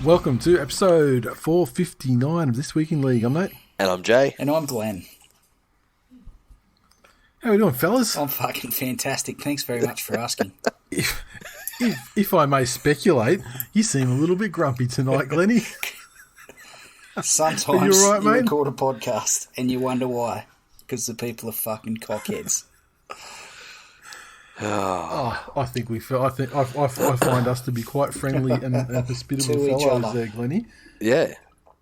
welcome to episode 459 of This Week in League. I'm Nate. And I'm Jay. And I'm Glenn. How are we doing, fellas? I'm fucking fantastic. Thanks very much for asking. If I may speculate, you seem a little bit grumpy tonight, Glenny. Sometimes all right, you mate? record a podcast and you wonder why. Because the people are fucking cockheads. I think I find us to be quite friendly and hospitable To each fellows other. there, Glenny. Yeah.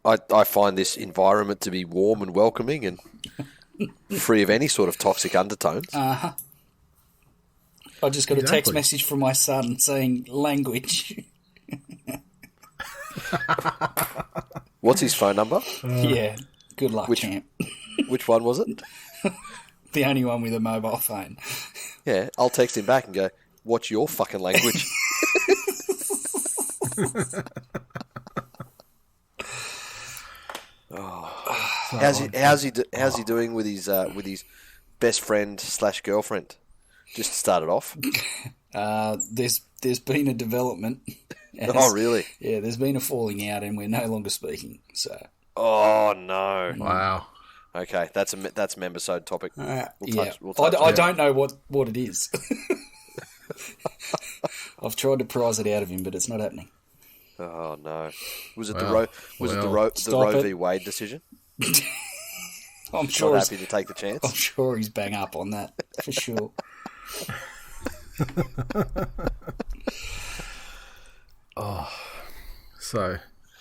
I find this environment to be warm and welcoming and free of any sort of toxic undertones. I just got a text Exactly. message from my son saying language. What's his phone number? Yeah. Good luck, champ. Which one was it? The only one with a mobile phone. Yeah, I'll text him back and go, what's your fucking language? How's he doing with his best friend / girlfriend? Just to start it off. There's been a development. Oh, really? Yeah, there's been a falling out and we're no longer speaking. So. Oh no! Wow. Okay, that's membersode topic. Yeah, We'll touch I on it. don't know what it is. I've tried to prise it out of him, but it's not happening. Oh no! Was it Well, the Roe Stop v. it. Wade decision? I'm sure. Not happy to take the chance. I'm sure he's bang up on that for sure. So,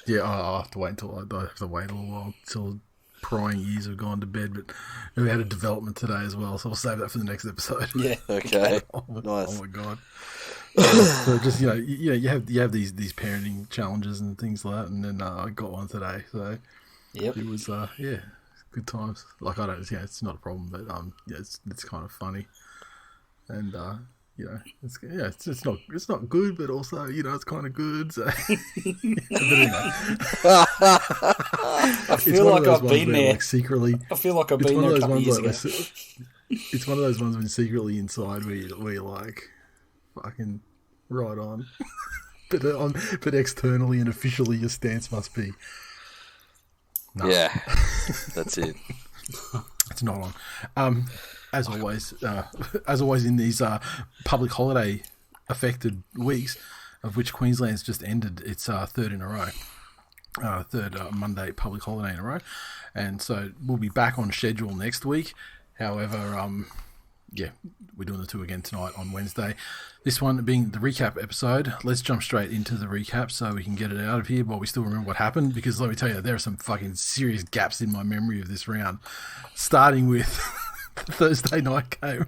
yeah, I'll have to wait until I have to wait a little while until prying ears have gone to bed. But we had a development today as well, so I'll save that for the next episode. Yeah. Okay, Oh nice. my god. So just you have these parenting challenges and things like that, and then I got one today, so Yep. it was good times. Like I don't, it's not a problem, but it's kind of funny, and it's not good, but also it's kind of good. So, but anyway. I feel like I've been there. Like secretly, I feel like I've it's been one there of a those couple ones years ago. it's one of those ones when secretly inside where you're like, fucking right on. but externally and officially your stance must be no. Yeah, that's it. It's not on. As always in these public holiday affected weeks, of which Queensland's just ended its third in a row, third Monday public holiday in a row, and so we'll be back on schedule next week. However, we're doing the two again tonight on Wednesday. This one being the recap episode. Let's jump straight into the recap so we can get it out of here while we still remember what happened, because let me tell you, there are some fucking serious gaps in my memory of this round, starting with the Thursday night game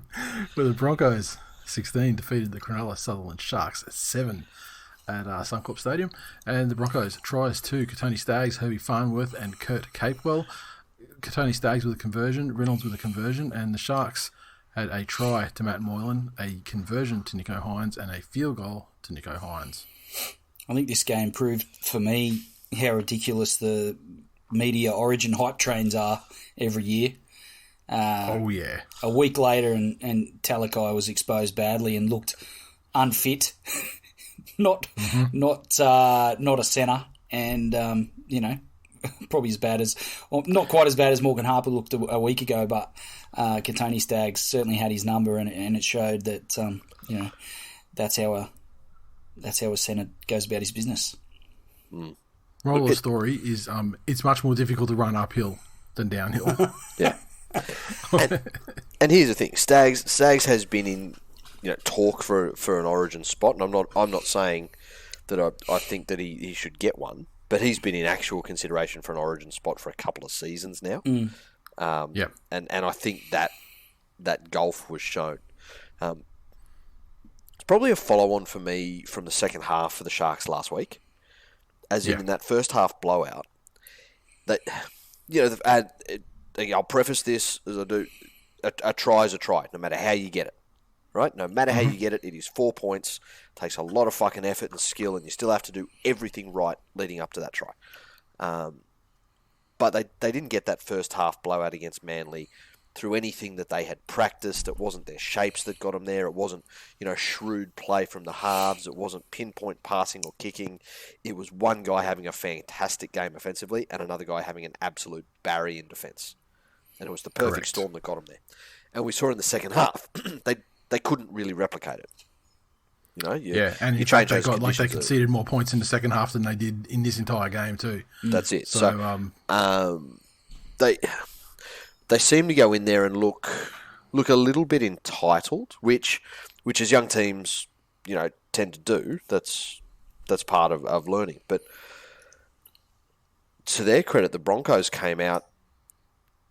where the Broncos 16 defeated the Cronulla Sutherland Sharks 7 at Suncorp Stadium, and the Broncos tries to Katoni Staggs, Herbie Farnworth and Kurt Capewell. Katoni Staggs with a conversion, Reynolds with a conversion, and the Sharks had a try to Matt Moylan, a conversion to Nico Hines, and a field goal to Nico Hines. I think this game proved for me how ridiculous the media origin hype trains are every year. Oh yeah. A week later, and Talakai was exposed badly and looked unfit, not a centre, and probably as bad as, or not quite as bad as Morgan Harper looked a week ago, but Katoni Staggs certainly had his number, and it showed that that's how a centre goes about his business. Moral of the story is it's much more difficult to run uphill than downhill. Yeah. And here's the thing: Staggs has been in talk for an Origin spot, and I'm not saying that I think that he should get one, but he's been in actual consideration for an Origin spot for a couple of seasons now. Yeah. And I think that gulf was shown. It's probably a follow-on for me from the second half for the Sharks last week, as in that first half blowout. That they've had. I'll preface this as I do. A try is a try, no matter how you get it. Right? No matter how you get it, it is 4 points. Takes a lot of fucking effort and skill, and you still have to do everything right leading up to that try. But they didn't get that first half blowout against Manly. through anything that they had practiced. It wasn't their shapes that got them there. It wasn't, shrewd play from the halves. It wasn't pinpoint passing or kicking. It was one guy having a fantastic game offensively and another guy having an absolute barrier in defence. And it was the perfect storm that got them there. And we saw in the second half, they couldn't really replicate it. And in fact, they conceded more points in the second half than they did in this entire game too. That's it. So they seem to go in there and look a little bit entitled, which as young teams, tend to do. That's part of learning. But to their credit, the Broncos came out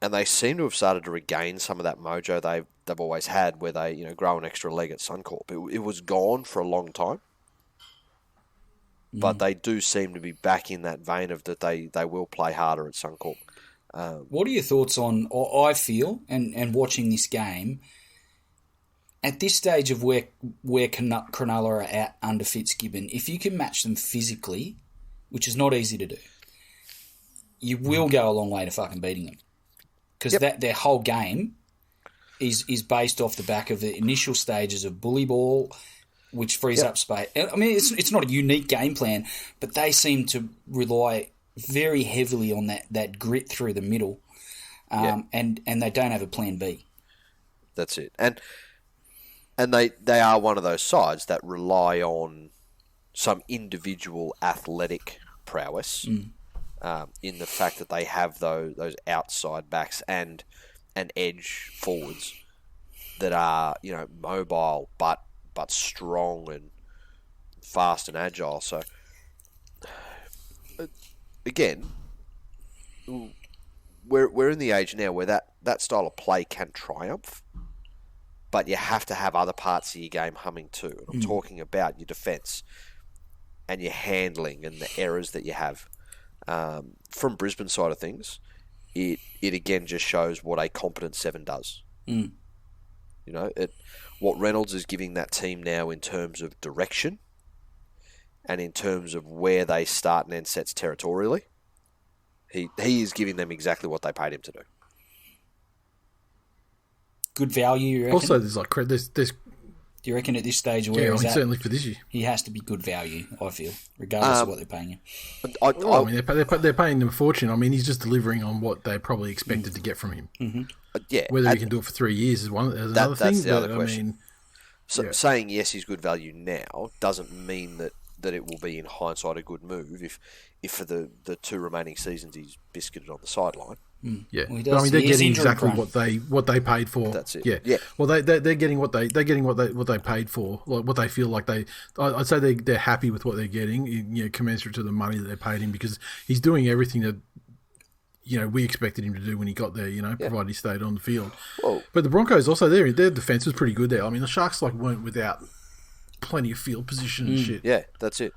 and they seem to have started to regain some of that mojo they've always had, where they grow an extra leg at Suncorp. It was gone for a long time, but they do seem to be back in that vein of that they will play harder at Suncorp. What are your thoughts on? I feel and watching this game at this stage of where Cronulla are at under Fitzgibbon, if you can match them physically, which is not easy to do, you will go a long way to fucking beating them. Because their whole game is based off the back of the initial stages of bully ball, which frees up space. I mean, it's not a unique game plan, but they seem to rely very heavily on that grit through the middle, and they don't have a plan B. That's it. And they are one of those sides that rely on some individual athletic prowess. In the fact that they have those outside backs and edge forwards that are mobile but strong and fast and agile. So again, we're in the age now where that style of play can triumph, but you have to have other parts of your game humming too. And I'm talking about your defence and your handling and the errors that you have. From Brisbane side of things, it again just shows what a competent 7 does. What Reynolds is giving that team now in terms of direction and in terms of where they start and end sets territorially, he is giving them exactly what they paid him to do. Good value, you reckon? Also, there's Do you reckon at this stage where he's at, certainly for this year, he has to be good value, I feel, regardless of what they're paying him? I mean, they're paying him a fortune. I mean, he's just delivering on what they probably expected to get from him. Whether he can do it for 3 years is another thing. That's the other question. I mean, saying yes, he's good value now doesn't mean that it will be in hindsight a good move if for the 2 remaining seasons he's biscuited on the sideline. Yeah, well, but I mean they're getting exactly what they paid for. That's it. Yeah. Well, they're getting what they paid for, like what they feel like I'd say they're happy with what they're getting, commensurate to the money that they paid him, because he's doing everything that we expected him to do when he got there. Provided he stayed on the field. Whoa. But the Broncos also their defense was pretty good there. I mean the Sharks weren't without plenty of field position and shit. Yeah, that's it.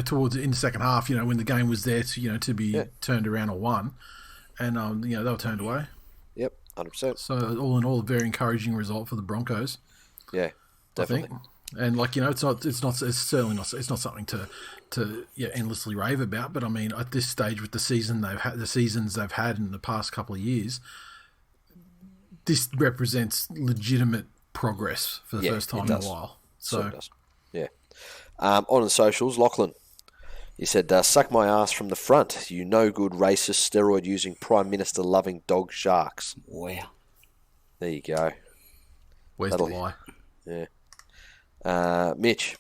Towards in the second half, when the game was there to be turned around or won. And, they were turned away. Yep, 100%. So, all in all, a very encouraging result for the Broncos. Yeah, definitely. I think. And, it's certainly not something to endlessly rave about. But, I mean, at this stage with the seasons they've had in the past couple of years, this represents legitimate progress for the first time in a while. So, it does. Yeah. On the socials, Lachlan. He said, suck my ass from the front, you no-good racist, steroid-using, Prime Minister-loving dog sharks. Wow. There you go. Where's the lie? Yeah. Mitch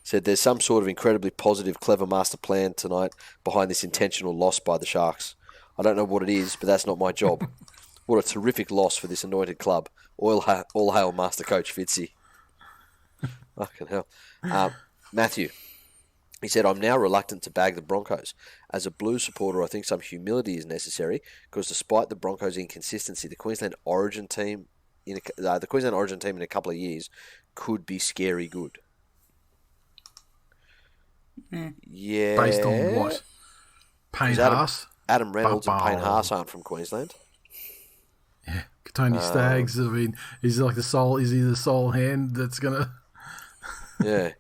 said, there's some sort of incredibly positive, clever master plan tonight behind this intentional loss by the Sharks. I don't know what it is, but that's not my job. What a terrific loss for this anointed club. All hail Master Coach Fitzy. Fucking hell. Matthew. He said, I'm now reluctant to bag the Broncos. As a Blues supporter, I think some humility is necessary because despite the Broncos' inconsistency, the Queensland Origin team in a couple of years could be scary good. Yeah. Based on what? Payne Haas? Adam Reynolds and Payne Haas aren't from Queensland. Yeah. Tony Staggs, I mean, is he the sole hand that's going to... Yeah.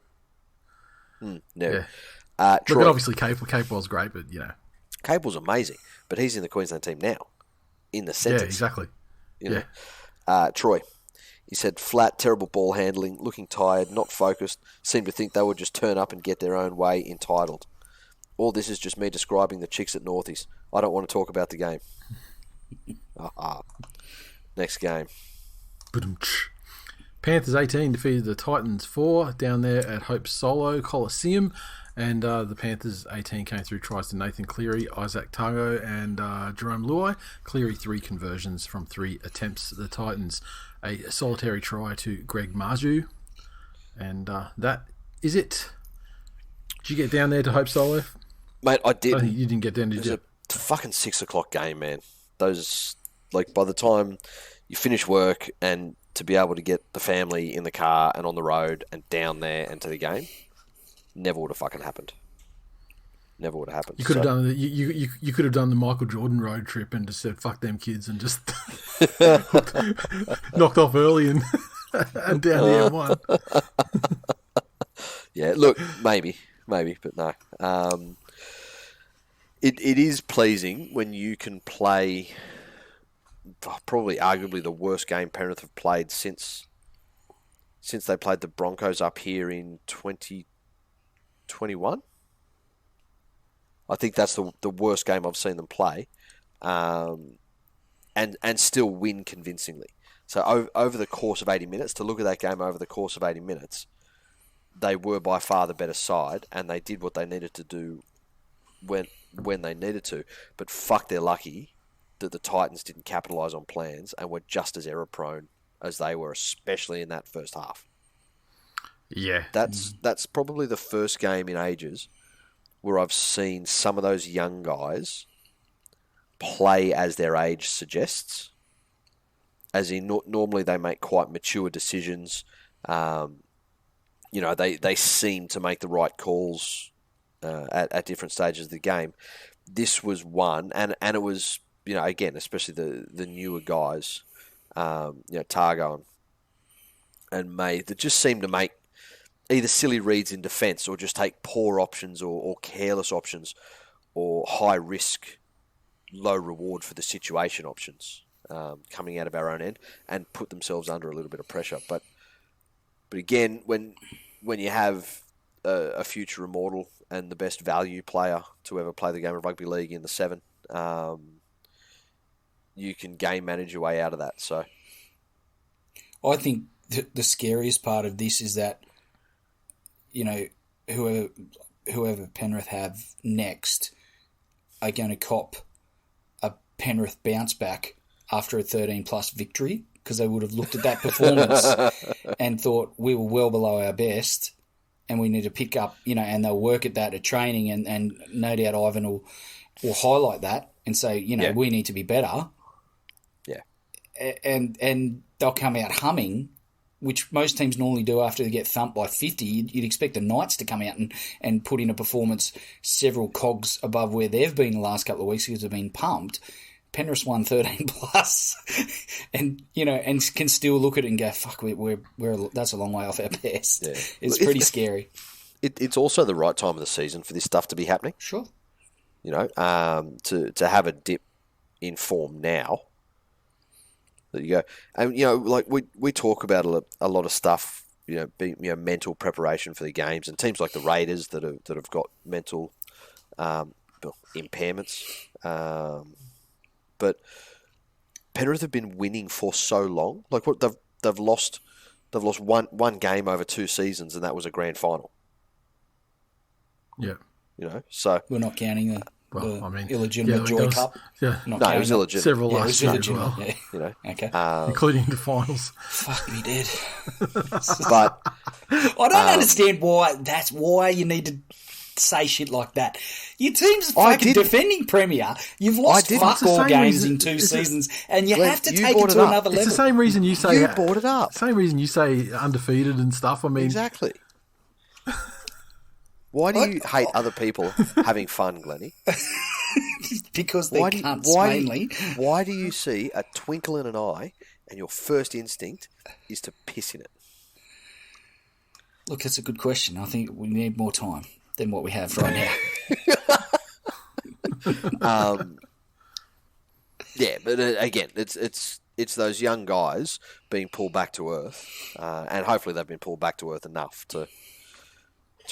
No. Yeah. Look, Troy, obviously Capewell's great, but Capewell's amazing, but he's in the Queensland team now, in the centres. Yeah, exactly. You know? Troy. He said, flat, terrible ball handling, looking tired, not focused, seemed to think they would just turn up and get their own way, entitled. All this is just me describing the chicks at Northies. I don't want to talk about the game. Next game. Panthers 18 defeated the Titans 4 down there at Hope Solo Coliseum. And the Panthers 18 came through tries to Nathan Cleary, Isaac Targo, and Jerome Luai. Cleary 3 conversions from 3 attempts. The Titans a solitary try to Greg Marju. And that is it. Did you get down there to Hope Solo? Mate, I did. You didn't get down, did you? It was a fucking 6 o'clock game, man. Those, like, by the time you finish work and to be able to get the family in the car and on the road and down there and to the game, never would have fucking happened. Never would have happened. You could have done you could have done the Michael Jordan road trip and just said fuck them kids and just knocked off early and down the M1. Yeah, look, maybe, but no. It is pleasing when you can play probably arguably the worst game Penrith have played since they played the Broncos up here in 2021. I think that's the worst game I've seen them play, and still win convincingly. So over the course of 80 minutes, to look at that game over the course of 80 minutes, they were by far the better side, and they did what they needed to do when they needed to. But fuck, they're lucky that the Titans didn't capitalise on plans and were just as error prone as they were, especially in that first half. Yeah, that's probably the first game in ages where I've seen some of those young guys play as their age suggests. As in, normally they make quite mature decisions. They seem to make the right calls at different stages of the game. This was one, and it was, again, especially the newer guys, Targo and May, that just seemed to make either silly reads in defence or just take poor options or careless options or high risk, low reward for the situation options coming out of our own end and put themselves under a little bit of pressure. But again, when you have a future immortal and the best value player to ever play the game of rugby league in the 7, you can game manage your way out of that. So I think the scariest part of this is that, whoever Penrith have next are going to cop a Penrith bounce back after a 13-plus victory, because they would have looked at that performance and thought we were well below our best and we need to pick up, and they'll work at that at training, and no doubt Ivan will highlight that and say, we need to be better. Yeah. And they'll come out humming, which most teams normally do after they get thumped by 50. You'd expect the Knights to come out and put in a performance several cogs above where they've been the last couple of weeks because they've been pumped. Penrith won 13 plus, and can still look at it and go, "Fuck, we're that's a long way off our best." Yeah. It's pretty scary. It's also the right time of the season for this stuff to be happening. Sure. To have a dip in form now. There you go. And like we talk about a lot of stuff. Mental preparation for the games, and teams like the Raiders that have got mental impairments. But Penrith have been winning for so long. Like they've lost one game over 2 seasons, and that was a grand final. Yeah. So we're not counting the illegitimate Joy Cup. Yeah. No, it was illegitimate. Several last year as well. Yeah. Okay. Including the finals. Fuck me dead. But I don't understand why you need to say shit like that. Your team's fucking defending Premier. You've lost fuck all games in 2 seasons, and you have to take it to another level. It's the same reason you say you brought it up. Same reason you say undefeated and stuff. I mean, exactly. Why do you hate other people having fun, Glennie? Because they can't mainly. Why do you see a twinkle in an eye and your first instinct is to piss in it? Look, that's a good question. I think we need more time than what we have right now. Yeah, but again, it's it's those young guys being pulled back to earth, and hopefully they've been pulled back to earth enough to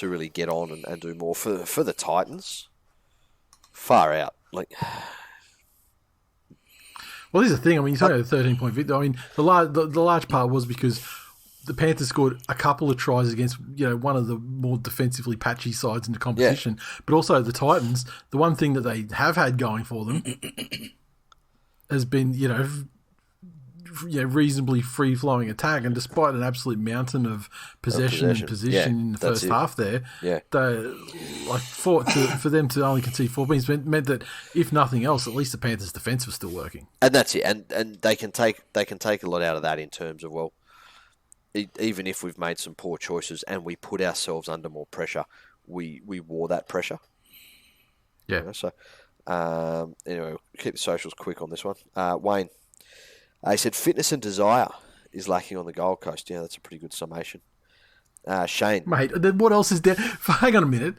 really get on and do more for the Titans. Far out, like. Well, here's the thing. I mean, you talking about a 13-point victory. I mean, the large part was because the Panthers scored a couple of tries against, one of the more defensively patchy sides in the competition. Yeah. But also the Titans, the one thing that they have had going for them has been, reasonably free-flowing attack. And despite an absolute mountain of possession and position in the first half there, for them to only concede 4 points meant that, if nothing else, at least the Panthers' defence was still working. And that's it. And they can take a lot out of that in terms of, well, even if we've made some poor choices and we put ourselves under more pressure, we wore that pressure. Yeah. So, anyway, keep the socials quick on this one. Wayne, he said fitness and desire is lacking on the Gold Coast. Yeah, that's a pretty good summation. Shane. Mate, then what else is there? Hang on a minute.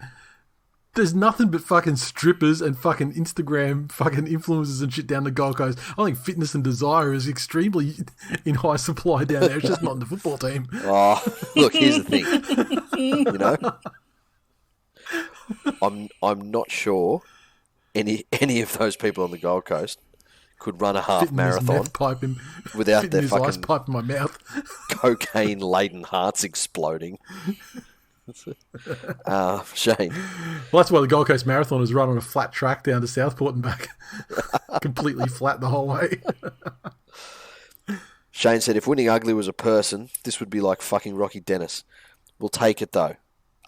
There's nothing but fucking strippers and fucking Instagram fucking influencers and shit down the Gold Coast. I think fitness and desire is extremely in high supply down there. It's just not in the football team. Oh, look, here's the thing. I'm not sure any of those people on the Gold Coast could run a half marathon without their fucking ice pipe in my mouth, cocaine-laden hearts exploding. Shane. Well, that's why the Gold Coast Marathon is run on a flat track down to Southport and back. Completely flat the whole way. Shane said, if winning ugly was a person, this would be like fucking Rocky Dennis. We'll take it, though.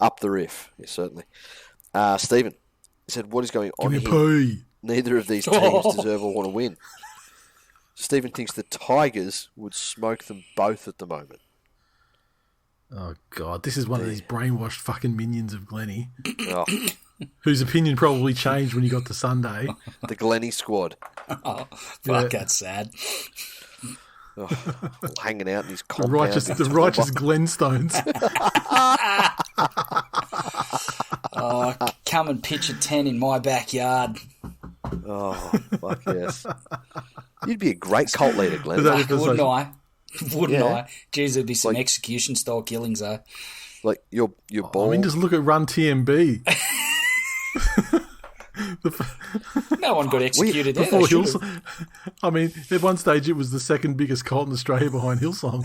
Up the riff. Yes, certainly. Stephen said, what is going on here? Neither of these teams deserve or want to win. Stephen thinks the Tigers would smoke them both at the moment. Oh, God. This is one of these brainwashed fucking minions of Glennie. Oh. Whose opinion probably changed when he got to Sunday. The Glennie squad. Oh, fuck, that's sad. Oh, hanging out in his compound. The righteous Glenstones. Oh, come and pitch a 10 in my backyard. Oh, fuck yes. You'd be a great cult leader, Glenn. Wouldn't I? Wouldn't I? Jeez, there'd be some execution-style killings, though. Like, your ball... I mean, just look at Run TMB. No one got executed there. I mean, at one stage it was the second biggest cult in Australia behind Hillsong.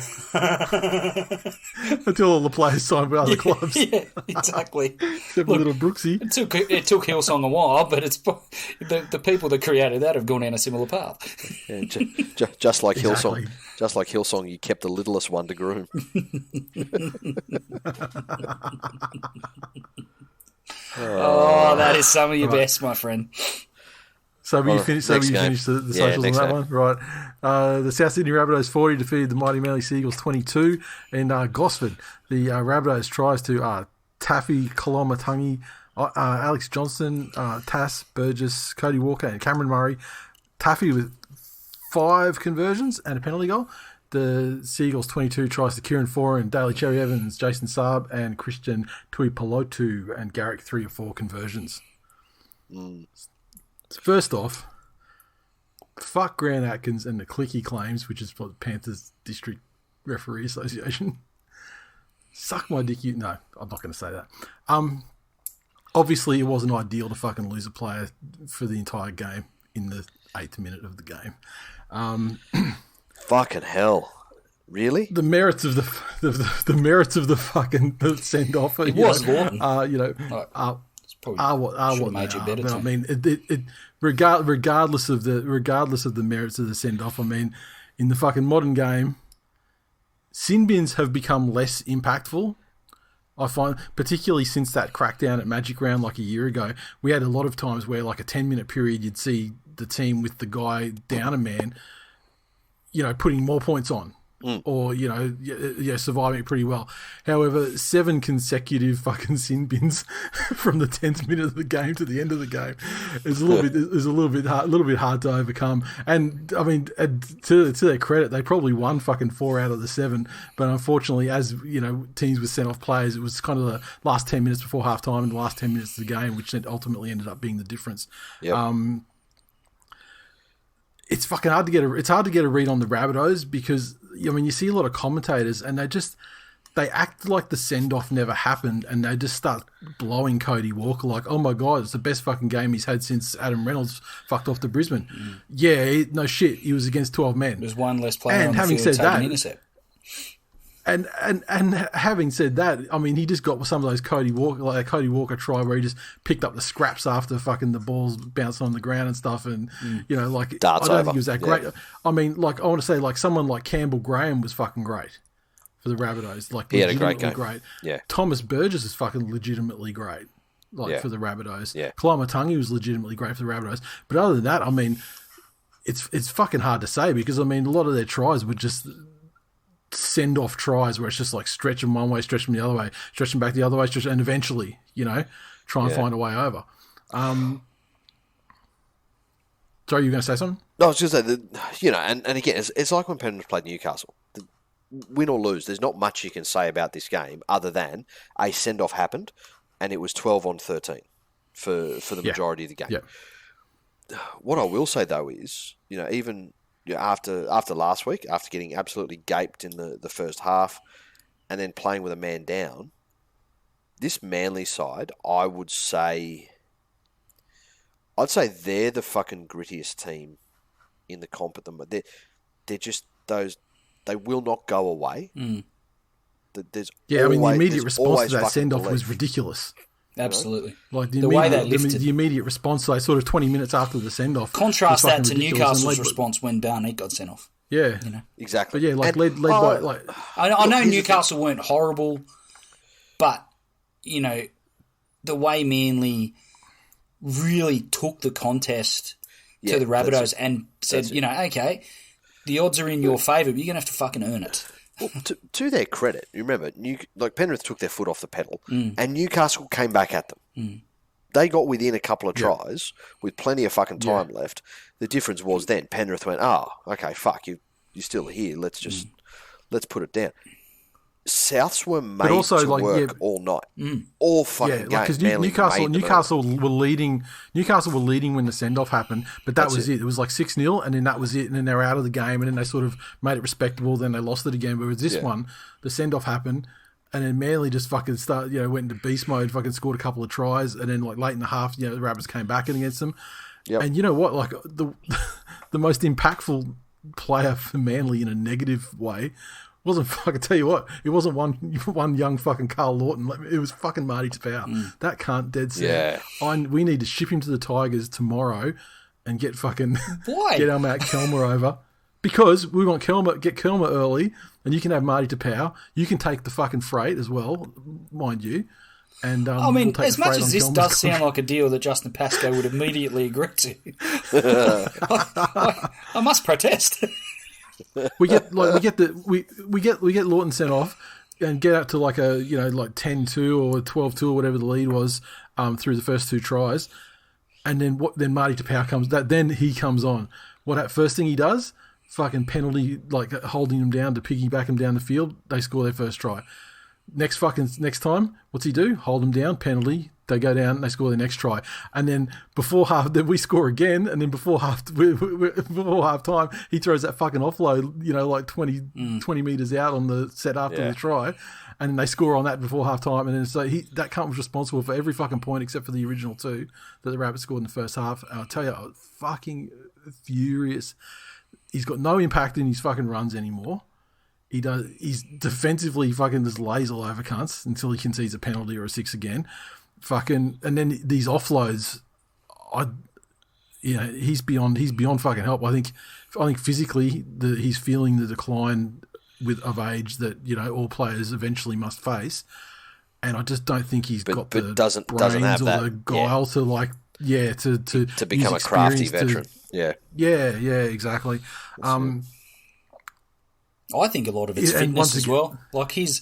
Until all the players signed with other clubs. Yeah, exactly. Except for little Brooksy. It took Hillsong a while, but it's the people that created that have gone down a similar path. Yeah, just like Hillsong. Just like Hillsong, you kept the littlest one to groom. Oh, that is some of your best, my friend. So you finished the socials on that one? Right. The South Sydney Rabbitohs 40 defeated the mighty Manly Seagulls 22. And Gosford, the Rabbitohs tries to Taffy, Kolomatangi, Alex Johnston, Tass, Burgess, Cody Walker and Cameron Murray. Taffy with 5 conversions and a penalty goal. The Seagulls 22 tries to Kieran Foran, Daly Cherry Evans, Jason Saab, and Christian Tuipulotu, and Garrick 3 or 4 conversions. First off, fuck Grant Atkins and the clicky claims, which is for the Panthers District Referee Association. Suck my dick, you. No, I'm not going to say that. Obviously, it wasn't ideal to fucking lose a player for the entire game in the 8th minute of the game. Fucking hell. Really? The merits of the merits of the fucking send off. It was Lawton. Are what made you better. But I mean, regardless of the merits of the send off. I mean, in the fucking modern game, sin bins have become less impactful. I find, particularly since that crackdown at Magic Round like a year ago, we had a lot of times where like a 10-minute period you'd see the team with the guy down a man, putting more points on. Or, surviving it pretty well. However, 7 consecutive fucking sin bins from the 10th minute of the game to the end of the game is a little bit hard to overcome. And I mean, to their credit, they probably won fucking 4 out of the 7. But unfortunately, as teams with sent off players, it was kind of the last 10 minutes before halftime and the last 10 minutes of the game, which ultimately ended up being the difference. Yep. it's fucking hard to get a read on the Rabbitohs because I mean you see a lot of commentators and they act like the send-off never happened and they just start blowing Cody Walker like, oh my God, it's the best fucking game he's had since Adam Reynolds fucked off to Brisbane. Yeah, no shit, he was against 12 men. There's one less player on the field taking an intercept. And having said that, I mean, he just got some of those Cody Walker try where he just picked up the scraps after fucking the balls bouncing on the ground and stuff and, you know, like, darts I don't over. think he was that great. I mean, like, I want to say, like, someone like Campbell Graham was fucking great for the Rabbitohs. Like, he had a great game. Great. Yeah. Thomas Burgess is fucking legitimately great, like, for the Rabbitohs. Yeah. Kalamatangi was legitimately great for the Rabbitohs. But other than that, I mean, it's fucking hard to say because, I mean, a lot of their tries were just send-off tries where it's just like stretch them one way, stretch them the other way, stretch them back the other way, and eventually, you know, try and find a way over. Sorry, you were going to say something? No, I was going to say that, you know, and again, it's like when Penrith played Newcastle. Win or lose, there's not much you can say about this game other than a send-off happened and it was 12-13 for the majority of the game. Yeah. What I will say, though, is, you know, even after last week, after getting absolutely gaped in the first half and then playing with a man down, this Manly side, I'd say they're the fucking grittiest team in the comp at the moment. They're just those. They will not go away. There's I mean, the immediate response to that send-off was ridiculous. Absolutely. Like the way they lifted. The immediate response, like sort of 20 minutes after the send-off. Contrast that to Newcastle's response when Barnett got sent off. Yeah. You know? Exactly. But yeah, like led by... Like, I know Newcastle weren't horrible, but, you know, the way Manly really took the contest to the Rabbitohs and said, you know, okay, the odds are in your favour, but you're going to have to fucking earn it. Well, to their credit, you remember, Penrith took their foot off the pedal and Newcastle came back at them. They got within a couple of tries with plenty of fucking time left. The difference was then Penrith went, okay, fuck, you're still here. Let's put it down. Souths were made to work all night, all fucking game. Because Newcastle were leading. Newcastle were leading when the send off happened, but that was it. It was like 6-0, and then that was it. And then they were out of the game, and then they sort of made it respectable. Then they lost it again. Whereas this one, the send off happened, and then Manly just fucking went into beast mode, fucking scored a couple of tries, and then like late in the half, the Rabbits came back against them. Yep. And you know what? Like the most impactful player for Manly in a negative way. I can tell you what, it wasn't one young fucking Carl Lawton. It was fucking Marty Tapau. That cunt dead set. Yeah. We need to ship him to the Tigers tomorrow and get fucking get our mate Kelmer over. Because we want get Kelmer early and you can have Marty Tapau. You can take the fucking freight as well, mind you. And I mean, as much as this does sound like a deal that Justin Pascoe would immediately agree to, I must protest. we get Lawton sent off and get out to like a 10-2 or 12-2 or whatever the lead was through the first two tries, and then Marty Tapau comes. Then he comes on. First thing he does? Fucking penalty, like holding him down to piggyback him down the field. They score their first try. Next time, what's he do? Hold him down, penalty. They go down, they score their next try, and then before half, then we score again, and then before half time, he throws that fucking offload, like 20 meters out on the set after the try, and then they score on that before half time, and then so that cunt was responsible for every fucking point except for the original two that the Rabbits scored in the first half. And I'll tell you, I was fucking furious. He's got no impact in his fucking runs anymore. He's defensively fucking just lays all over cunts until he concedes a penalty or a six again. Fucking, and then these offloads, he's beyond fucking help. I think physically he's feeling the decline of age that all players eventually must face, and I just don't think he's got the doesn't have or that the guile to become a crafty veteran. Exactly. I think a lot of it's fitness as well. Like his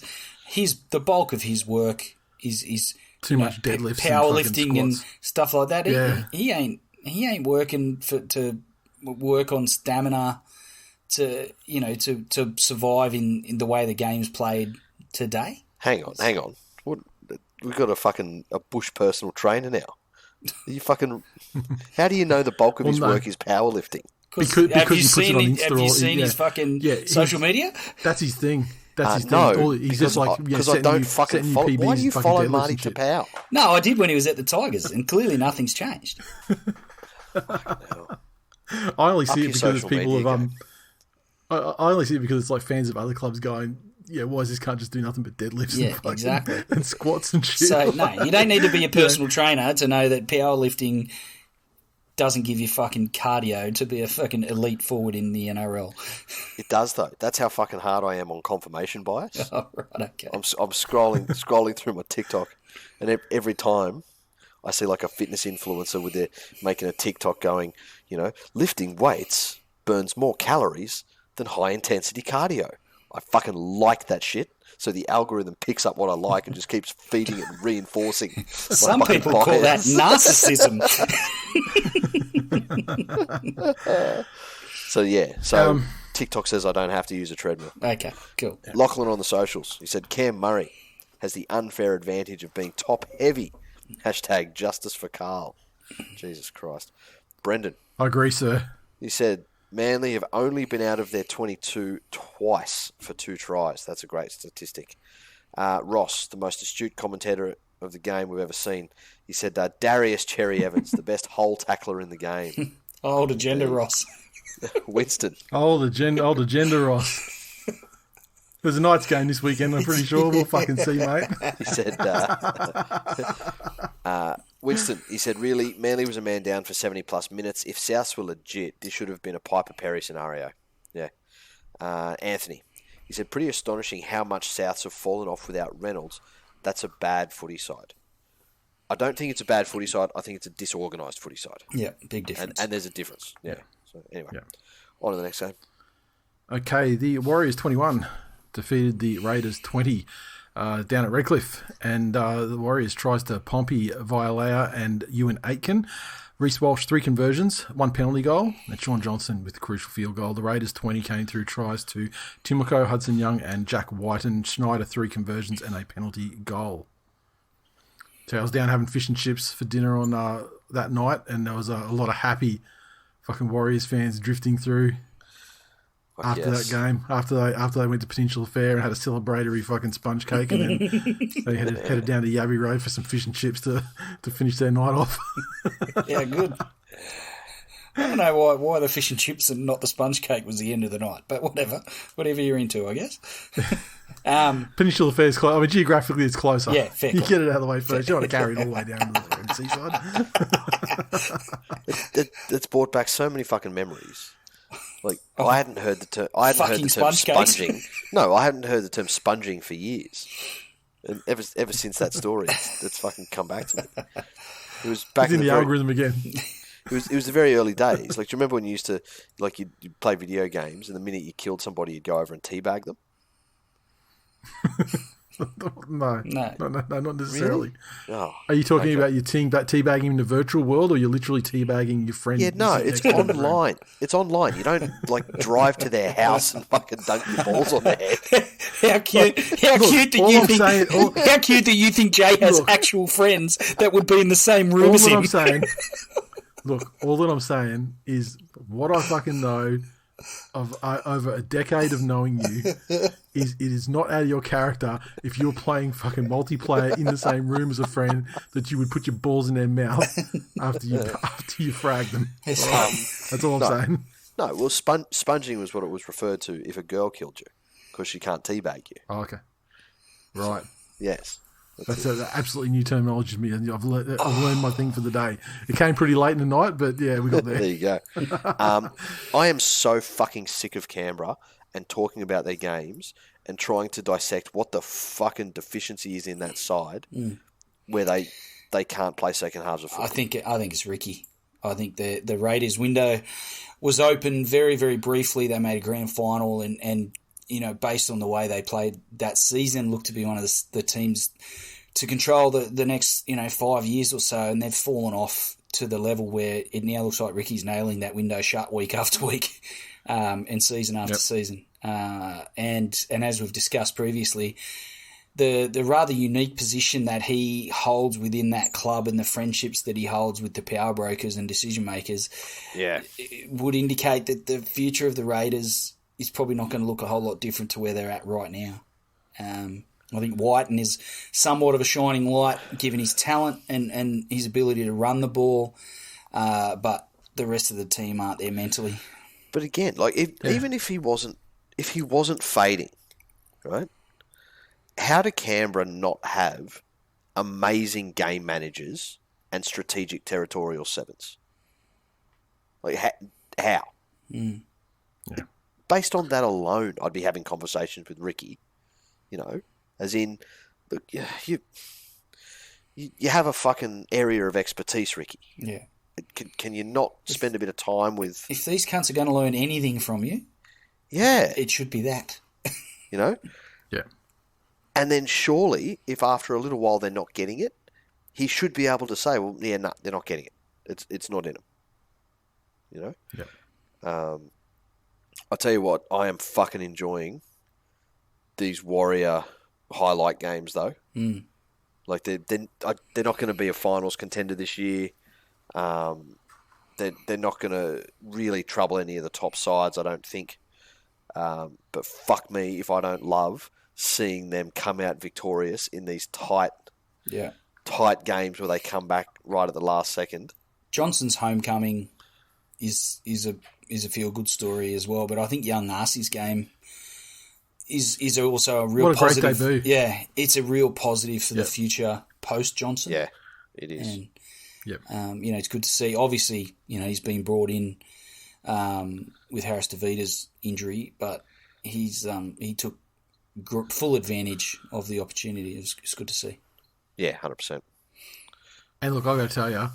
the bulk of his work is too much deadlifts, powerlifting, and stuff like that. Yeah. He ain't working to work on stamina to survive in the way the game's played today. Hang on. We've got a bush personal trainer now. How do you know the bulk of his work is powerlifting? because have he you puts it seen on it? Insta Have you or seen his fucking social media? That's his thing. That's his thing. No, He's just like because I don't fucking follow. Why do you follow Marty Tapau? No, I did when he was at the Tigers, and clearly nothing's changed. I only see it because people have I only see it because it's like fans of other clubs going, yeah, why does this cunt just do nothing but deadlifts and squats and shit? So, no, you don't need to be a personal trainer to know that powerlifting doesn't give you fucking cardio to be a fucking elite forward in the NRL. It does, though. That's how fucking hard I am on confirmation bias. Oh, right, okay. I'm scrolling through my TikTok, and every time I see like a fitness influencer with their making a TikTok going, lifting weights burns more calories than high intensity cardio. I fucking like that shit. So the algorithm picks up what I like and just keeps feeding it and reinforcing. Some people call that narcissism. So TikTok says I don't have to use a treadmill. Okay, cool. Lachlan on the socials, he said Cam Murray has the unfair advantage of being top heavy. # justice for Carl. Jesus Christ. Brendan. I agree, sir. He said Manly have only been out of their 22 twice for 2 tries. That's a great statistic. Ross, the most astute commentator of the game we've ever seen, he said Darius Cherry Evans, the best hole tackler in the game. Old agenda, Ross. Winston. Old agenda, Ross. There's a Knights game this weekend, I'm pretty sure. We'll fucking see, mate. He said, Winston, he said, really, Manly was a man down for 70-plus minutes. If Souths were legit, this should have been a Piper Perry scenario. Yeah. Anthony, he said, pretty astonishing how much Souths have fallen off without Reynolds. That's a bad footy side. I don't think it's a bad footy side. I think it's a disorganised footy side. Yeah, big difference. And there's a difference. Yeah. So anyway, on to the next game. Okay, the Warriors 21 defeated the Raiders 20 down at Redcliffe, and the Warriors tries to Pompey, Violea and Ewan Aitken. Reece Walsh 3 conversions, 1 penalty goal, and Sean Johnson with the crucial field goal. The Raiders 20 came through tries to Timoko, Hudson Young and Jack Whiten. Schneider 3 conversions and a penalty goal. So I was down having fish and chips for dinner on that night, and there was a lot of happy fucking Warriors fans drifting through after that game. After they went to Peninsula Fair and had a celebratory fucking sponge cake, and then they headed down to Yabby Road for some fish and chips to finish their night off. Yeah, good. I don't know why the fish and chips and not the sponge cake was the end of the night, but whatever you're into, I guess. Peninsula Fair is close. I mean, geographically, it's closer. Yeah, fair. You get it out of the way first. You don't want to carry it all the way down to the seaside. It's brought back so many fucking memories. Like I hadn't heard the term. I hadn't heard the term sponging. No, I hadn't heard the term sponging for years. And ever since that story, it's fucking come back to me. It was back in the algorithm again. It was the very early days. Like, do you remember when you used to you'd play video games, and the minute you killed somebody, you'd go over and teabag them? No, not necessarily. Really? Oh, are you talking about your teabagging in the virtual world, or you're literally teabagging your friend? Yeah, no, it's online. It's online. You don't drive to their house and fucking dunk your balls on their head. How cute! How cute that you think Jay has actual friends that would be in the same room as him. All that I'm saying is what I fucking know of over a decade of knowing you is it is not out of your character if you're playing fucking multiplayer in the same room as a friend that you would put your balls in their mouth after you frag them. That's all I'm saying. No, well, sponging was what it was referred to if a girl killed you because she can't teabag you. Oh, okay. Right. Yes. That's an absolutely new terminology to me, and I've learned my thing for the day. It came pretty late in the night, but yeah, we got there. There you go. I am so fucking sick of Canberra and talking about their games and trying to dissect what the fucking deficiency is in that side where they can't play second halves of football. I think it's Ricky. I think the Raiders window was open very, very briefly. They made a grand final and based on the way they played that season, looked to be one of the teams to control the next 5 years or so, and they've fallen off to the level where it now looks like Ricky's nailing that window shut week after week and season after season. And as we've discussed previously, the rather unique position that he holds within that club and the friendships that he holds with the power brokers and decision makers, would indicate that the future of the Raiders is probably not going to look a whole lot different to where they're at right now. I think Whiten is somewhat of a shining light given his talent and his ability to run the ball, but the rest of the team aren't there mentally. But again, like even if he wasn't fading, right? How do Canberra not have amazing game managers and strategic territorial sevens? Like how? Yeah. Based on that alone, I'd be having conversations with Ricky. You know, as in, look, you have a fucking area of expertise, Ricky. Yeah. Can you not spend a bit of time with... If these cunts are going to learn anything from you, it should be that. You know? Yeah. And then surely, if after a little while they're not getting it, he should be able to say, well, yeah, no, they're not getting it. It's not in them. You know? Yeah. I'll tell you what, I am fucking enjoying these Warrior highlight games, though. Mm. Like, they're not going to be a finals contender this year. They're not going to really trouble any of the top sides, I don't think. But fuck me if I don't love seeing them come out victorious in these tight games where they come back right at the last second. Johnson's homecoming is a feel good story as well, but I think young Narcy's game is also a real positive. Great debut. Yeah, it's a real positive for the future post Johnson. Yeah, it is. And, Yep. It's good to see. Obviously, he's been brought in with Harris DeVita's injury, but he took full advantage of the opportunity. It's good to see. Yeah, 100%. And look, I've got to tell you,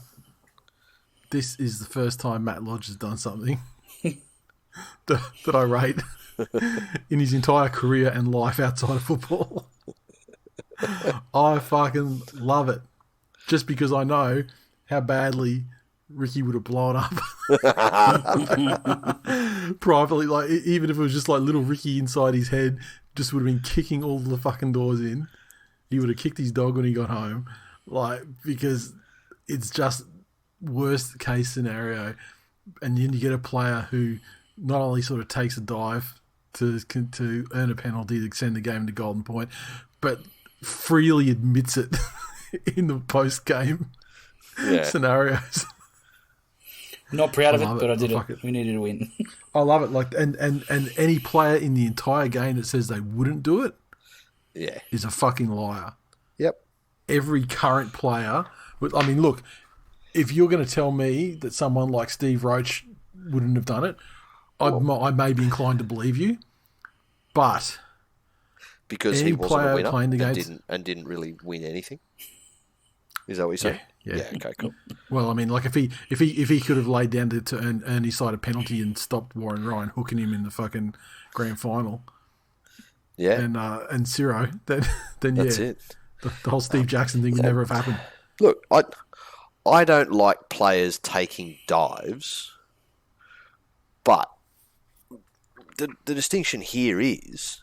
this is the first time Matt Lodge has done something that I rate in his entire career and life outside of football. I fucking love it. Just because I know how badly Ricky would have blown up privately. Like, even if it was just like little Ricky inside his head, just would have been kicking all the fucking doors in. He would have kicked his dog when he got home. Like, because it's just worst case scenario. And then you get a player who not only sort of takes a dive to earn a penalty to send the game to golden point, but freely admits it in the post-game scenarios. Not proud of it, but I did it. We needed to win. I love it. Like, and any player in the entire game that says they wouldn't do it, is a fucking liar. Yep. Every current player. I mean, look, if you're going to tell me that someone like Steve Roach wouldn't have done it, I may be inclined to believe you, but because he wasn't a winner and didn't really win anything. Is that what you're saying? Yeah. Okay. Cool. Well, I mean, like if he could have laid down to earn his side a penalty and stopped Warren Ryan hooking him in the fucking grand final. Yeah. And Ciro, then that's it. The whole Steve Jackson thing would never have happened. Look, I don't like players taking dives, but the distinction here is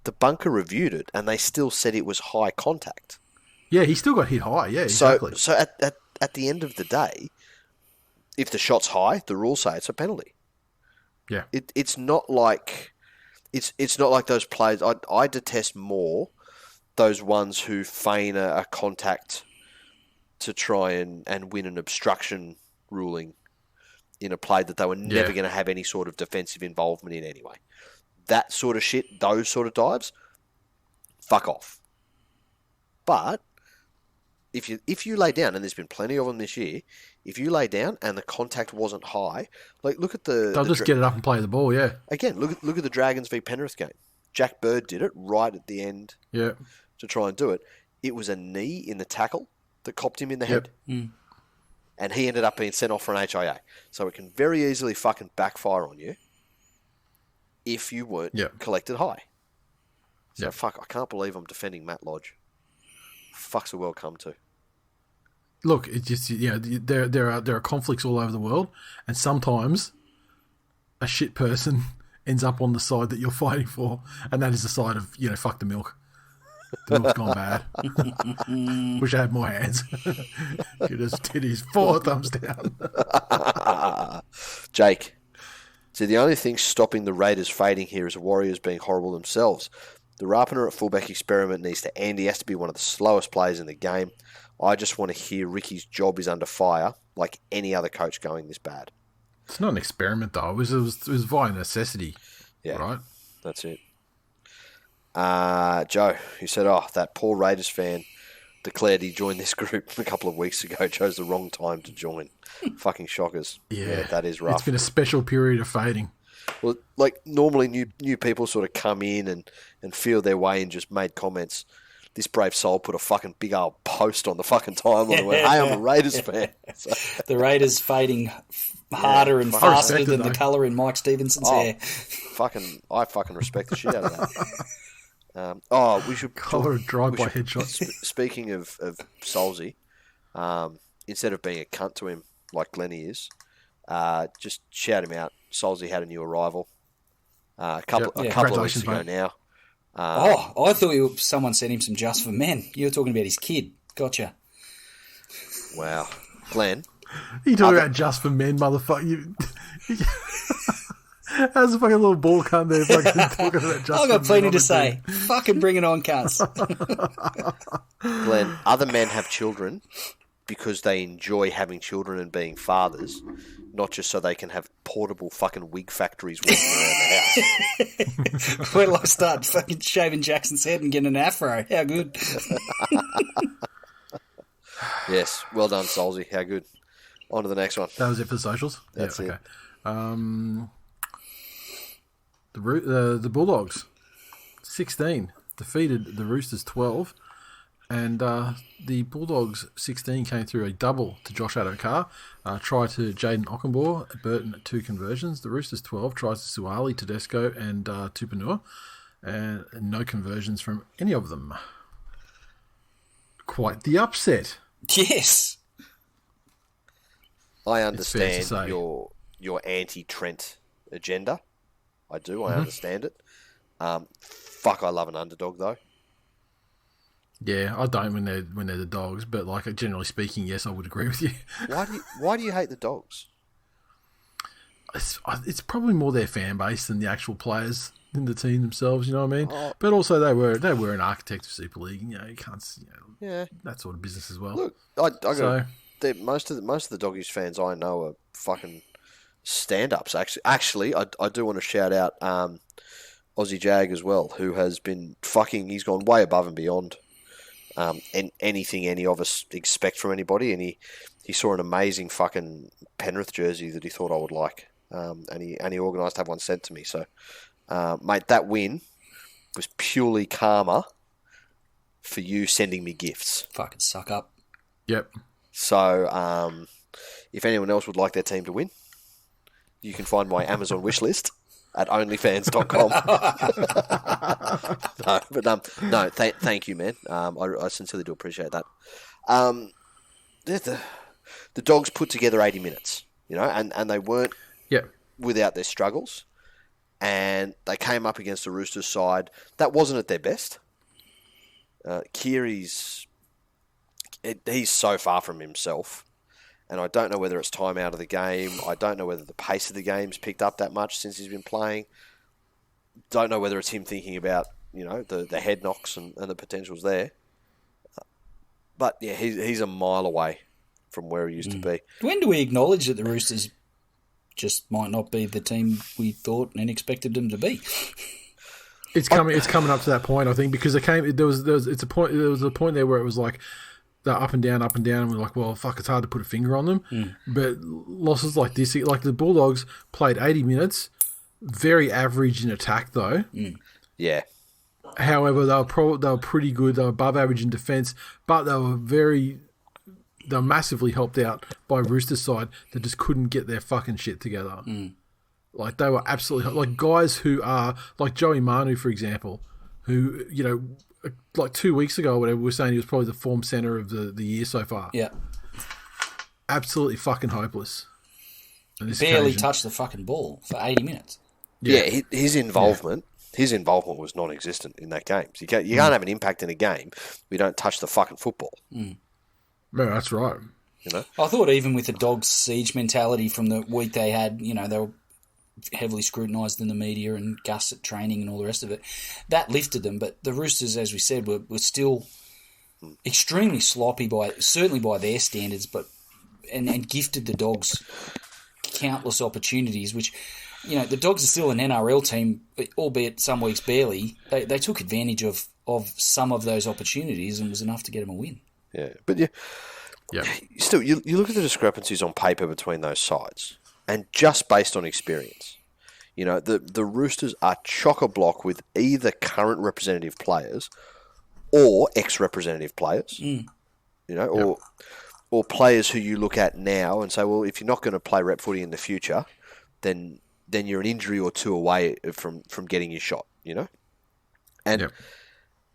the bunker reviewed it and they still said it was high contact. Yeah, he still got hit high. Yeah, exactly. So at the end of the day, if the shot's high, the rules say it's a penalty. Yeah, it's not like it's not like those players. I detest more those ones who feign a contact to try and win an obstruction ruling in a play that they were never going to have any sort of defensive involvement in anyway. That sort of shit, those sort of dives, fuck off. But if you lay down, and there's been plenty of them this year, if you lay down and the contact wasn't high, like look at they'll just get it up and play the ball. Yeah. Again, look at the Dragons v Penrith game. Jack Bird did it right at the end. Yeah. To try and do it. It was a knee in the tackle that copped him in the head. Mm. And he ended up being sent off for an HIA. So it can very easily fucking backfire on you if you weren't collected high. So fuck, I can't believe I'm defending Matt Lodge. Fuck's the world come to? Look, it's just there are conflicts all over the world, and sometimes a shit person ends up on the side that you're fighting for, and that is the side of fuck the milk. The milk's gone bad. Wish I had more hands. Give us titties 4 thumbs down. Jake. So the only thing stopping the Raiders fading here is the Warriors being horrible themselves. The Rapiner at fullback experiment needs to end. He has to be one of the slowest players in the game. I just want to hear Ricky's job is under fire, like any other coach going this bad. It's not an experiment, though. It was via necessity. Yeah, right? That's it. Joe, who said, that poor Raiders fan declared he joined this group a couple of weeks ago, chose the wrong time to join. Fucking shockers. Yeah, that is rough. It's been a special period of fading. Well, like normally new people sort of come in and feel their way and just made comments. This brave soul put a fucking big old post on the fucking timeline and went, hey, I'm a Raiders fan. So, the Raiders fading harder and faster than the colour in Mike Stevenson's hair. I fucking respect the shit out of that. We should colour a drive-by headshot. Speaking of Solzy, instead of being a cunt to him like Glennie is, just shout him out. Solzy had a new arrival a couple of weeks ago now. I thought someone sent him some Just for Men. You were talking about his kid. Gotcha. Wow. Glenn. You talking about Just for Men, motherfucker. How's a fucking little ball cunt there fucking talking about Just I've got plenty to say. Fucking bring it on, cunts. Glenn, other men have children because they enjoy having children and being fathers, not just so they can have portable fucking wig factories walking around the house. Wait till I start fucking shaving Jackson's head and getting an afro. How good. Yes, well done, Solzy. How good. On to the next one. That was it for the socials? That's it. The Bulldogs, 16, defeated the Roosters 12. And the Bulldogs 16 came through a double to Josh Adokar, try to Jaden Ockenbaugh, Burton at 2 conversions. The Roosters 12 tries to Suali, Tedesco, and Tupanua, and no conversions from any of them. Quite the upset. Yes. I understand your anti-Trent agenda. I do. I understand it. Fuck, I love an underdog though. Yeah, I don't when they're the Dogs, but like generally speaking, yes, I would agree with you. Why do you hate the Dogs? It's probably more their fan base than the actual players in the team themselves. You know what I mean? But also they were an architect of Super League. And, you can't that sort of business as well. Look, most of the Doggies fans I know are fucking stand-ups. Actually, I do want to shout out Aussie Jag as well, who has been fucking. He's gone way above and beyond. And anything any of us expect from anybody, and he saw an amazing fucking Penrith jersey that he thought I would like, and he organised to have one sent to me. So, mate, that win was purely karma for you sending me gifts. Fucking suck up. Yep. So, if anyone else would like their team to win, you can find my Amazon wish list at onlyfans.com. Thank you, man. I sincerely do appreciate that. The Dogs put together 80 minutes, and they weren't without their struggles. And they came up against the Roosters side that wasn't at their best. Kiri's he's so far from himself. And I don't know whether it's time out of the game. I don't know whether the pace of the game's picked up that much since he's been playing. Don't know whether it's him thinking about, the head knocks and the potentials there. But, yeah, he's a mile away from where he used to be. When do we acknowledge that the Roosters just might not be the team we thought and expected them to be? It's coming up to that point, I think, because there was a point there where it was like, they're up and down, and we're like, well, fuck, it's hard to put a finger on them. But losses like this, like the Bulldogs played 80 minutes, very average in attack though. Yeah. However, they were pretty good. They were above average in defence, but they were massively helped out by Roosters side that just couldn't get their fucking shit together. Like they were absolutely like guys who are like Joey Manu, for example, who like 2 weeks ago or whatever, we were saying he was probably the form centre of the year so far. Yeah. Absolutely fucking hopeless. Barely touched the fucking ball for 80 minutes. Yeah, his involvement His involvement was non-existent in that game. So you can't have an impact in a game if you don't touch the fucking football. No, that's right. You know? I thought even with the Dogs' siege mentality from the week they had, they were heavily scrutinised in the media and Gus at training and all the rest of it, that lifted them. But the Roosters, as we said, were still extremely sloppy certainly by their standards, and gifted the Dogs countless opportunities, which, the Dogs are still an NRL team, albeit some weeks barely. They took advantage of some of those opportunities and was enough to get them a win. Yeah, but still, you look at the discrepancies on paper between those sides, and just based on experience, the Roosters are chock-a-block with either current representative players or ex-representative players, or players who you look at now and say, well, if you're not going to play rep footy in the future, then you're an injury or two away from getting your shot, And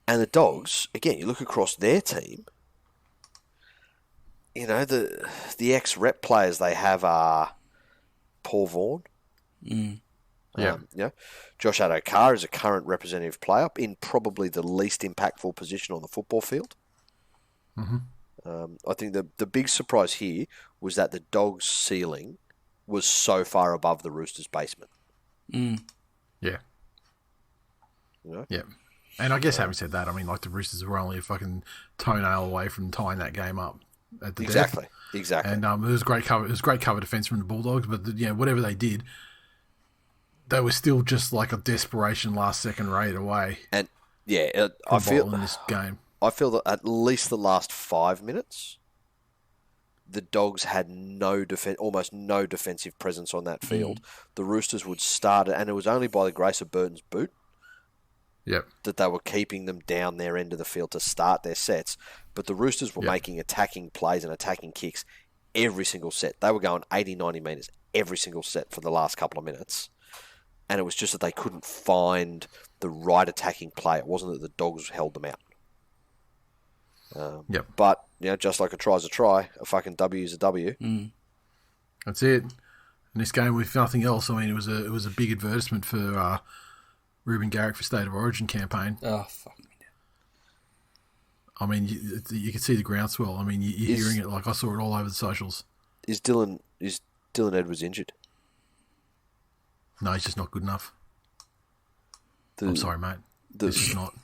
the Dogs, again, you look across their team, the ex-rep players they have are Paul Vaughan. Josh Adokar is a current representative player in probably the least impactful position on the football field. I think the big surprise here was that the Dogs' ceiling was so far above the Roosters' basement. Yeah. Yeah. And I guess having said that, I mean, the Roosters were only a fucking toenail away from tying that game up at the death. Exactly. And it was great cover. It was great cover defense from the Bulldogs, but whatever they did, they were still just like a desperation last second raid away. And I feel in this game. I feel that at least the last 5 minutes, the Dogs had almost no defensive presence on that field. The Roosters would start it, and it was only by the grace of Burton's boot that they were keeping them down their end of the field to start their sets. But the Roosters were making attacking plays and attacking kicks every single set. They were going 80, 90 metres every single set for the last couple of minutes. And it was just that they couldn't find the right attacking play. It wasn't that the Dogs held them out. But, just like a try's a try, a fucking W is a W. That's it. In this game, with nothing else, I mean, it was a big advertisement for Ruben Garrick for State of Origin campaign. Oh, fuck me. I mean, you can see the groundswell. I mean, you're hearing it. I saw it all over the socials. Is Dylan Edwards injured? No, he's just not good enough. I'm sorry, mate. This is not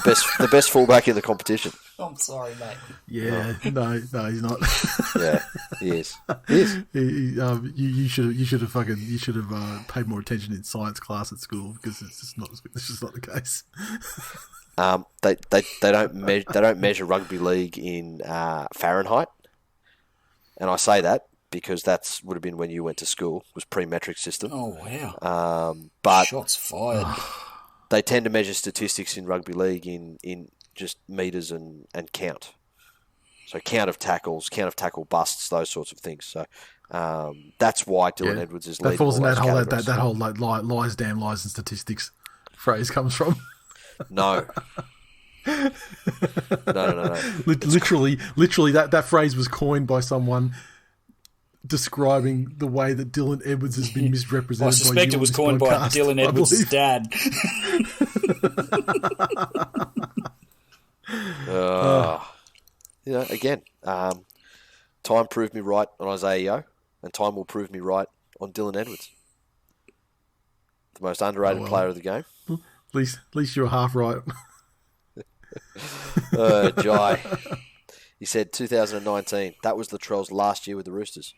the best fullback in the competition. I'm sorry, mate. Yeah, no, he's not. Yeah, he is. He is. You should have paid more attention in science class at school, because it's just not the case. They don't measure rugby league in Fahrenheit, and I say that because that would have been when you went to school. It was pre-metric system. Oh wow! But shots fired. They tend to measure statistics in rugby league in just metres and count. So count of tackles, count of tackle busts, those sorts of things. So that's why Dylan Edwards is leading. That falls in that whole lies, damn lies and statistics phrase comes from. No. No. Literally, that phrase was coined by someone describing the way that Dylan Edwards has been misrepresented. I suspect it was coined by Dylan Edwards' dad. Again, time proved me right on Isaiah Yeo, and time will prove me right on Dylan Edwards. The most underrated player of the game. At least you're half right. Jai. He said 2019, that was Latrell's last year with the Roosters.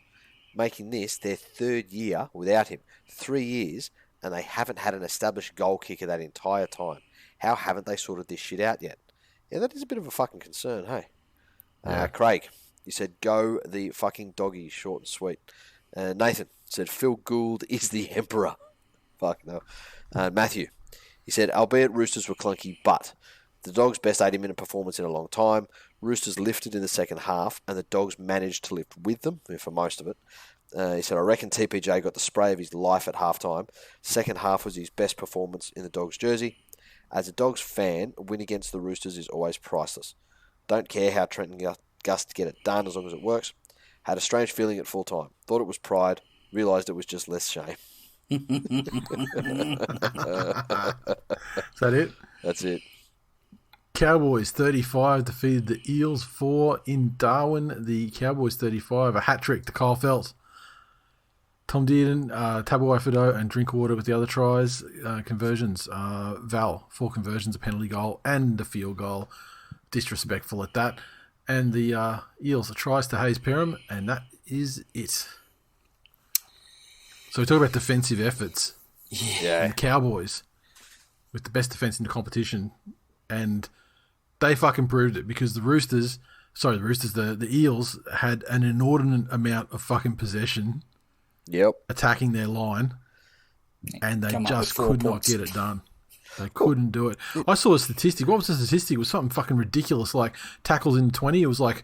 Making this their third year without him. 3 years, and they haven't had an established goal kicker that entire time. How haven't they sorted this shit out yet? Yeah, that is a bit of a fucking concern, hey? Yeah. Craig, he said, go the fucking doggy, short and sweet. Nathan said, Phil Gould is the emperor. Fuck no. Matthew, he said, albeit Roosters were clunky, but the Dogs' best 80-minute performance in a long time. Roosters lifted in the second half, and the Dogs managed to lift with them for most of it. He said, I reckon TPJ got the spray of his life at halftime. Second half was his best performance in the Dogs' jersey. As a Dogs fan, a win against the Roosters is always priceless. Don't care how Trent and Gus get it done as long as it works. Had a strange feeling at full time. Thought it was pride. Realised it was just less shame. that it? That's it. Cowboys 35 defeated the Eels 4 in Darwin. The Cowboys 35, a hat trick to Kyle Feldt. Tom Dearden, Tabuai-Fidow, and Drinkwater with the other tries. Conversions, Val, 4 conversions, a penalty goal, and a field goal. Disrespectful at that. And the Eels, tries to Hayes Perham, and that is it. So we talk about defensive efforts. Yeah. And the Cowboys, with the best defense in the competition, and they fucking proved it because the Eels had an inordinate amount of fucking possession. Yep. Attacking their line, and they just could not get it done. They couldn't do it. I saw a statistic. What was the statistic? It was something fucking ridiculous. Like tackles in 20, it was like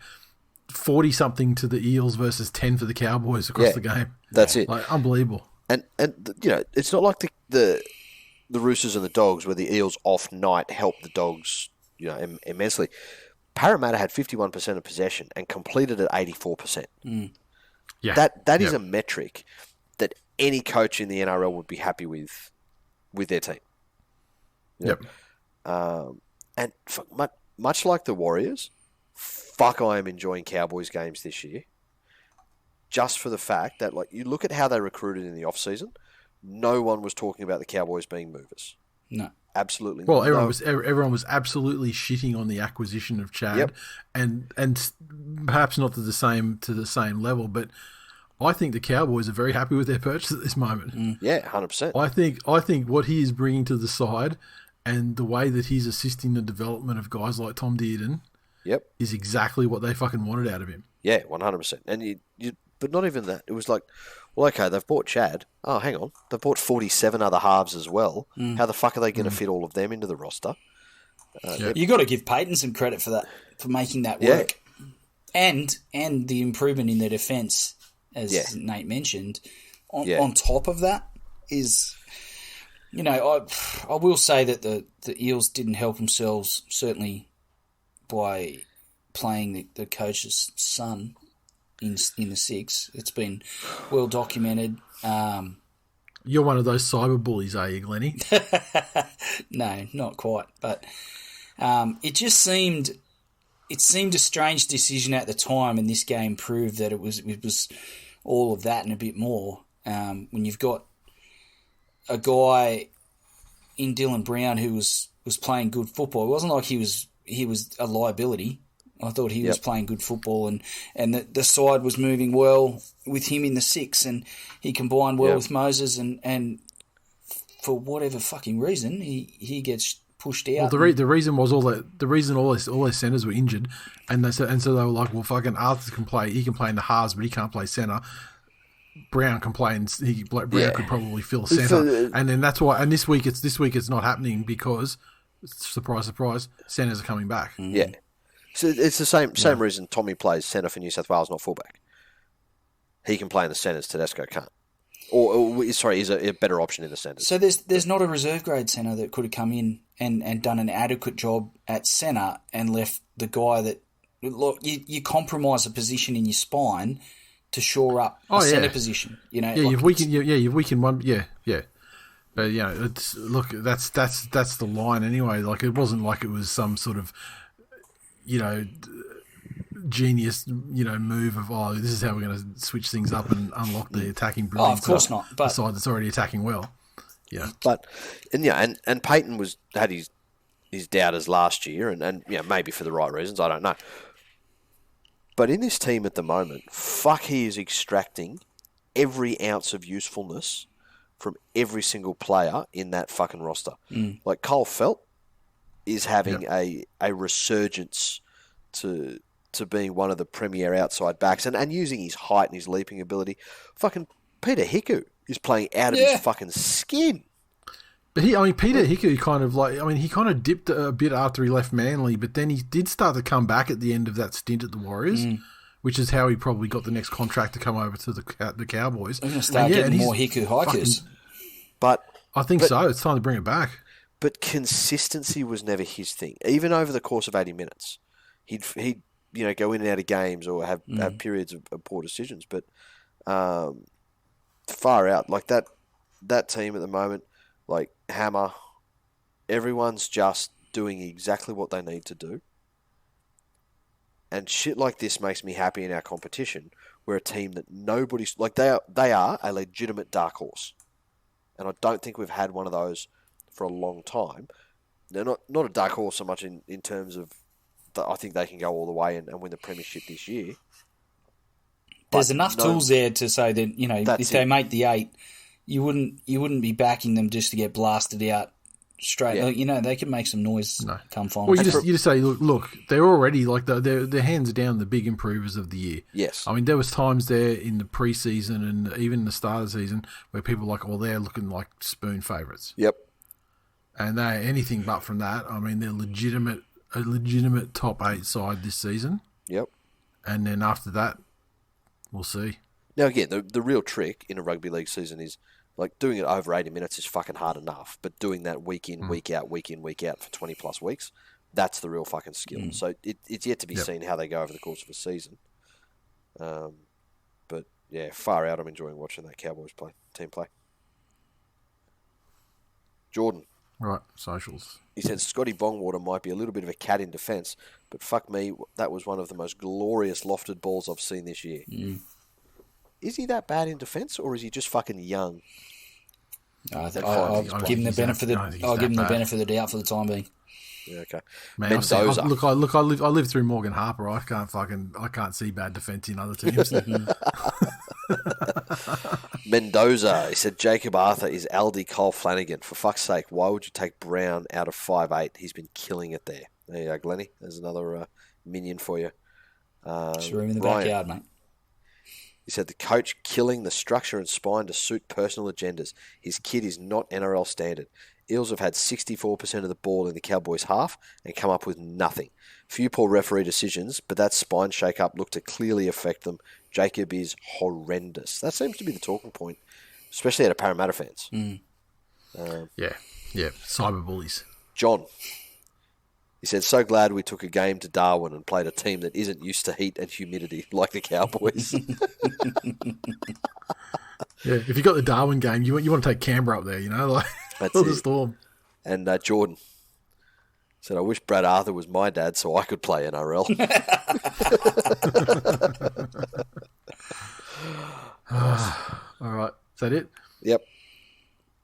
40-something to the Eels versus 10 for the Cowboys across the game. That's it. Like, unbelievable. And it's not like the Roosters and the Dogs where the Eels off night helped the Dogs, immensely. Parramatta had 51% of possession and completed at 84%. Yeah. That is a metric that any coach in the NRL would be happy with their team. Yep. And much like the Warriors, I am enjoying Cowboys games this year. Just for the fact that, like, you look at how they recruited in the off-season, no one was talking about the Cowboys being movers. No. Absolutely. Well, everyone was absolutely shitting on the acquisition of Chad, and perhaps not to the same level, but I think the Cowboys are very happy with their purchase at this moment. Yeah, 100%. I think what he is bringing to the side, and the way that he's assisting the development of guys like Tom Dearden, is exactly what they fucking wanted out of him. Yeah, 100%. And but not even that. It was like, well, okay, they've bought Chad. Oh, hang on. They've bought 47 other halves as well. How the fuck are they going to fit all of them into the roster? You got to give Payton some credit for that, for making that work. And the improvement in their defence, as Nate mentioned, on top of that is, I will say that the Eels didn't help themselves, certainly by playing the coach's son in the 6. It's been well documented. You're one of those cyber bullies, are you, Glennie? No, not quite. But it seemed a strange decision at the time, and this game proved that it was all of that and a bit more. When you've got a guy in Dylan Brown who was playing good football, it wasn't like he was a liability. I thought he was playing good football, and the side was moving well with him in the 6, and he combined well with Moses, and for whatever fucking reason, he gets pushed out. Well, the reason was all their centers were injured, and so they were like, well, fucking Arthur can play. He can play in the halves, but he can't play center. Brown complains Brown could probably fill center, and then that's why. And this week it's not happening because, surprise, surprise, centers are coming back. Yeah. So it's the same reason Tommy plays centre for New South Wales, not fullback. He can play in the centres, Tedesco can't. He's a better option in the centres. So there's not a reserve grade centre that could have come in and done an adequate job at centre and left the guy that... Look, you compromise a position in your spine to shore up a centre position. You've weakened one... Yeah. But, that's the line anyway. Like, it wasn't like it was some sort of... genius, move of, this is how we're going to switch things up and unlock the attacking brilliance. Of course not. But the side that's already attacking well. Yeah. But, and Payton had his doubters last year, and maybe for the right reasons, I don't know. But in this team at the moment, he is extracting every ounce of usefulness from every single player in that fucking roster. Like Cole Feldt is having a resurgence to being one of the premier outside backs and using his height and his leaping ability. Fucking Peter Hiku is playing out of his fucking skin. But Peter Hiku he kind of dipped a bit after he left Manly, but then he did start to come back at the end of that stint at the Warriors, which is how he probably got the next contract to come over to the Cowboys. We're going to start getting more Hiku hikers. But I think so. It's time to bring it back. But consistency was never his thing. Even over the course of 80 minutes, he'd go in and out of games or have periods of poor decisions. But far out like that, that team at the moment, like Hammer, everyone's just doing exactly what they need to do. And shit like this makes me happy in our competition. We're a team that nobody's like they are a legitimate dark horse, and I don't think we've had one of those for a long time. They're not a dark horse so much in terms of that I think they can go all the way and win the premiership this year. There's enough tools there to say that, you know, if they make the 8, you wouldn't be backing them just to get blasted out straight. Yeah. You know, they can make some noise come final. Well, you just say, look, they're already like their hands down the big improvers of the year. Yes. I mean, there was times there in the preseason and even the start of the season where people were like, well, they're looking like spoon favourites. Yep. And they're anything but from that. I mean, they're a legitimate top 8 side this season. Yep. And then after that, we'll see. Now, again, the real trick in a rugby league season is, like, doing it over 80 minutes is fucking hard enough, but doing that week in, week out for 20-plus weeks, that's the real fucking skill. So it's yet to be seen how they go over the course of a season. But, yeah, far out, I'm enjoying watching that Cowboys team play. Jordan. Right, socials. He said Scotty Bongwater might be a little bit of a cat in defence, but fuck me, that was one of the most glorious lofted balls I've seen this year. Is he that bad in defence, or is he just fucking young? I'll give him the benefit of the doubt for the time being. Yeah, okay. Man, Mendoza. I lived through Morgan Harper. I can't see bad defence in other teams. Mendoza, he said Jacob Arthur is Aldi Cole Flanagan. For fuck's sake, why would you take Brown out of 5'8"? He's been killing it there. There you go, Glennie. There's another minion for you. Just room in the backyard, mate. He said the coach killing the structure and spine to suit personal agendas. His kid is not NRL standard. Eels have had 64% of the ball in the Cowboys' half and come up with nothing. Few poor referee decisions, but that spine shake-up looked to clearly affect them. Jacob is horrendous. That seems to be the talking point, especially out of Parramatta fans. Yeah, cyberbullies. John, he said, so glad we took a game to Darwin and played a team that isn't used to heat and humidity like the Cowboys. Yeah, if you got the Darwin game, you want to take Canberra up there, you know, like the Storm. And Jordan said, I wish Brad Arthur was my dad so I could play NRL. All right, is that it? Yep.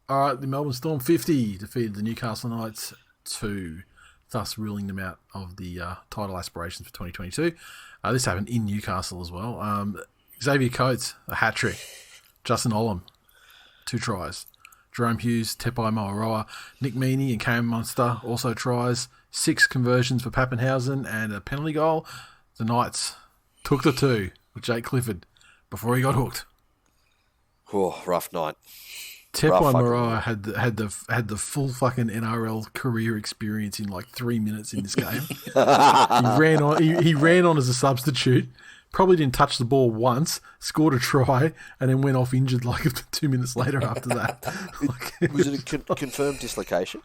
All right, the Melbourne Storm 50 defeated the Newcastle Knights 2, thus ruling them out of the title aspirations for 2022. This happened in Newcastle as well. Xavier Coates, a hat-trick. Justin Olam, 2 tries. Jerome Hughes, Tepai Mauaroa, Nick Meaney and Cam Munster also tries. 6 conversions for Pappenhausen and a penalty goal. The Knights took the 2 with Jake Clifford before he got hooked. Oh, rough night. Tepai Mauaroa had the full fucking NRL career experience in like 3 minutes in this game. He ran on as a substitute. Probably didn't touch the ball once, scored a try, and then went off injured like 2 minutes later after that. Was it a confirmed dislocation?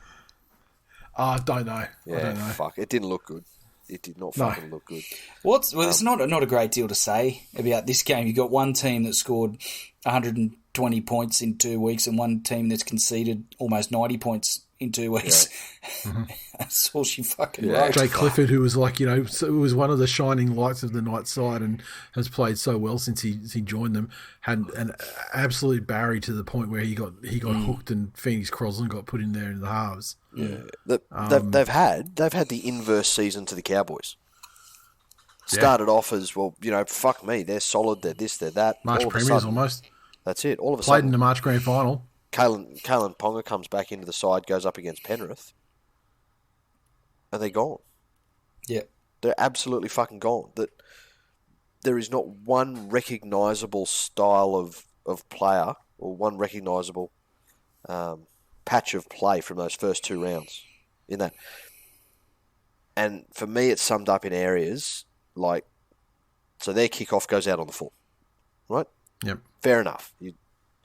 I don't know. Yeah, I don't know. Fuck. It didn't look good. It did not fucking look good. It's not a great deal to say about this game. You've got one team that scored 120 points in 2 weeks and one team that's conceded almost 90 points in 2 weeks. Yeah. That's all she fucking wrote. Jake Clifford, who was like, was one of the shining lights of the Knights side and has played so well since he joined them, had an absolute Barry to the point where he got hooked and Phoenix Crosland got put in there in the halves. Yeah, they've had the inverse season to the Cowboys. Started off as, well, fuck me, they're solid, they're this, they're that. March premiers almost. That's it. All of a sudden. Played in the March Grand Final. Kalen Ponga comes back into the side, goes up against Penrith, and they're gone. Yeah. They're absolutely fucking gone. That there is not one recognisable style of player or one recognisable patch of play from those first 2 rounds in that. And for me, it's summed up in areas like, so their kickoff goes out on the full, right? Yep. Fair enough.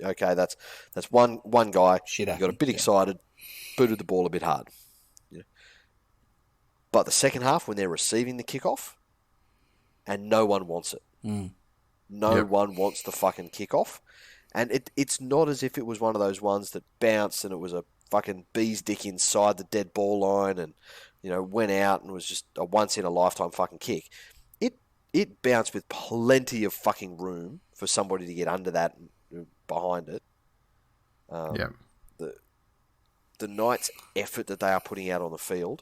Okay, that's one guy. Shit, got a bit excited, booted the ball a bit hard. Yeah. But the second half, when they're receiving the kickoff, and no one wants it. No one wants the fucking kickoff. And it's not as if it was one of those ones that bounced and it was a fucking bee's dick inside the dead ball line and, went out and was just a once-in-a-lifetime fucking kick. It bounced with plenty of fucking room for somebody to get under that and behind it. The Knights' effort that they are putting out on the field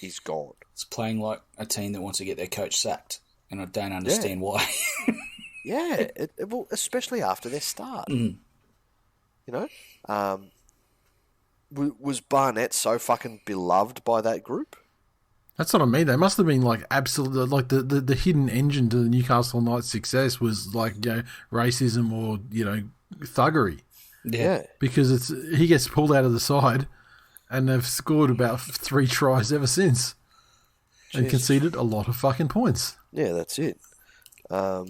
is gone. It's playing like a team that wants to get their coach sacked, and I don't understand why. Yeah, well, especially after their start. Was Barnett so fucking beloved by that group? That's what I mean. They must have been like absolute, like the hidden engine to the Newcastle Knights' success was like racism or thuggery. Yeah, because he gets pulled out of the side, and they've scored about 3 tries ever since, and conceded a lot of fucking points. Yeah, that's it. Or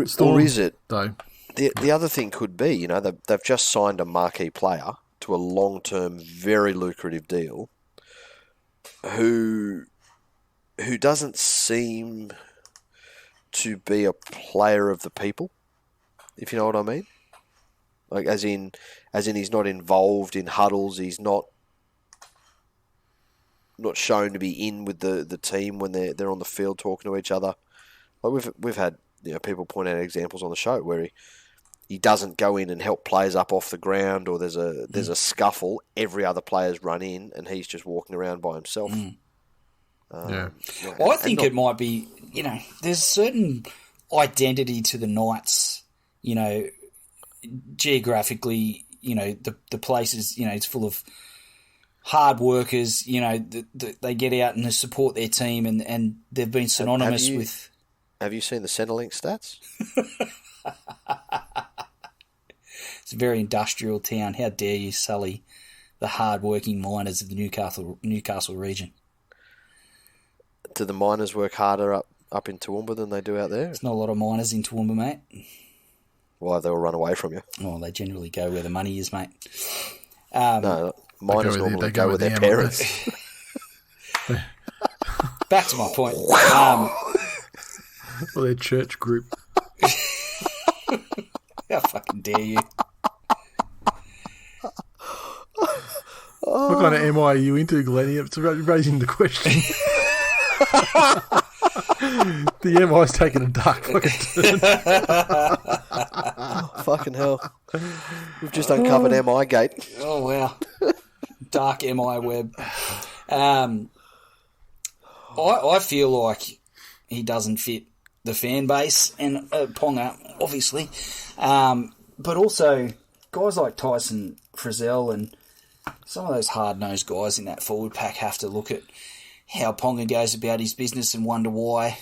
is it though? The other thing could be, they've just signed a marquee player to a long-term, very lucrative deal, who doesn't seem to be a player of the people, if you know what I mean. Like as in he's not involved in huddles, he's not shown to be in with the team when they're on the field talking to each other. Like we've had people point out examples on the show where he doesn't go in and help players up off the ground, or there's a scuffle, every other player's run in and he's just walking around by himself. I think it might be, there's a certain identity to the Knights, geographically, the place is, it's full of hard workers, they get out and they support their team, and they've been synonymous with... Have you seen the Centrelink stats? It's a very industrial town. How dare you sully the hard-working miners of the Newcastle region? Do the miners work harder up in Toowoomba than they do out there? There's not a lot of miners in Toowoomba, mate. Why, they'll run away from you? Oh, they generally go where the money is, mate. No, miners normally go with their parents. Back to my point. Well, their church group. How fucking dare you? What kind of MI are you into, Glennie? It's raising the question. The MI's taking a dark fucking turn. Fucking hell. We've just uncovered MI Gate. Oh, wow. Dark MI web. I feel like he doesn't fit the fan base, and Ponga, obviously. But also, guys like Tyson Frizzell and some of those hard-nosed guys in that forward pack have to look at how Ponga goes about his business and wonder why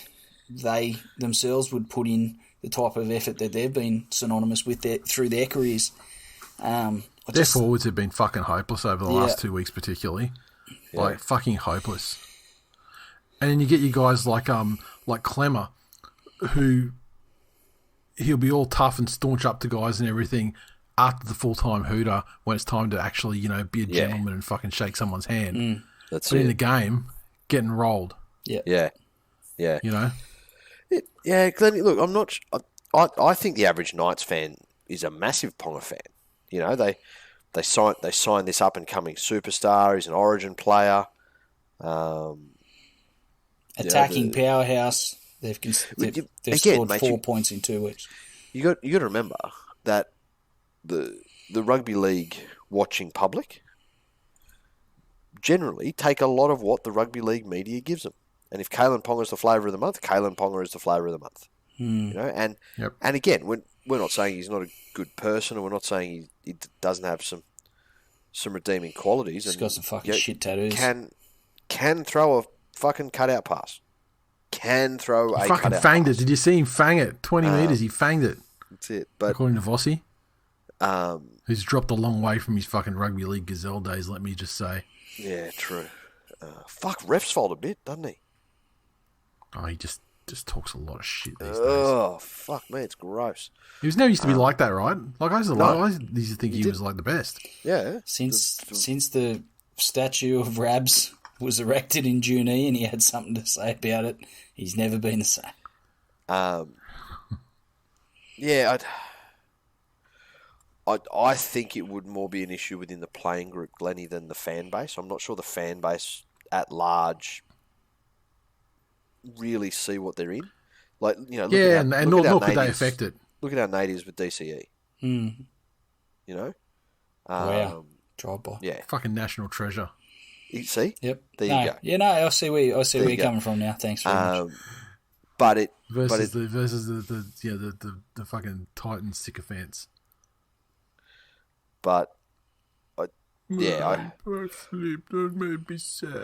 they themselves would put in the type of effort that they've been synonymous with through their careers. Their forwards have been fucking hopeless over the last 2 weeks, particularly. Yeah. Like, fucking hopeless. And then you get you guys like Clemmer, who he'll be all tough and staunch up to guys and everything after the full-time hooter when it's time to actually, be a gentleman and fucking shake someone's hand. That's but it. in the game, getting rolled. Yeah. Glenn, look, I'm not... I think the average Knights fan is a massive Ponga fan. They signed this up-and-coming superstar. He's an Origin player. Attacking powerhouse. They've scored 4 points in 2 weeks. You got to remember that the rugby league watching public generally take a lot of what the rugby league media gives them. And if Kalen Ponga is the flavour of the month, Kalen Ponga is the flavour of the month. And again, we're not saying he's not a good person, or we're not saying he doesn't have some redeeming qualities. He's got some fucking shit tattoos. Can throw a fucking cutout pass. Can throw he a fucking cutout fanged pass. it. Did you see him fang it? 20 metres, he fanged it. That's it. But according to Vossi, who's dropped a long way from his fucking rugby league gazelle days, let me just say. Yeah, true. Ref's fault a bit, doesn't he? Oh, he just talks a lot of shit these days. Oh, fuck me, it's gross. He was never used to be like that, right? Like I used to think he was like the best. Yeah. Since the statue of Rabs was erected in Junee and he had something to say about it, he's never been the same. Yeah, I think it would more be an issue within the playing group, Glennie, than the fan base. I'm not sure the fan base at large really see what they're in. Like, you know, Yeah, and nor could they affect it. Look at our natives with DCE. Mm. You know? Wow. Drive by. Yeah. Fucking national treasure. You see? Yep. There you go. Yeah, no, I see where you're coming from now. Thanks very much. Versus the fucking Titan sycophants. But sleep that made me sad.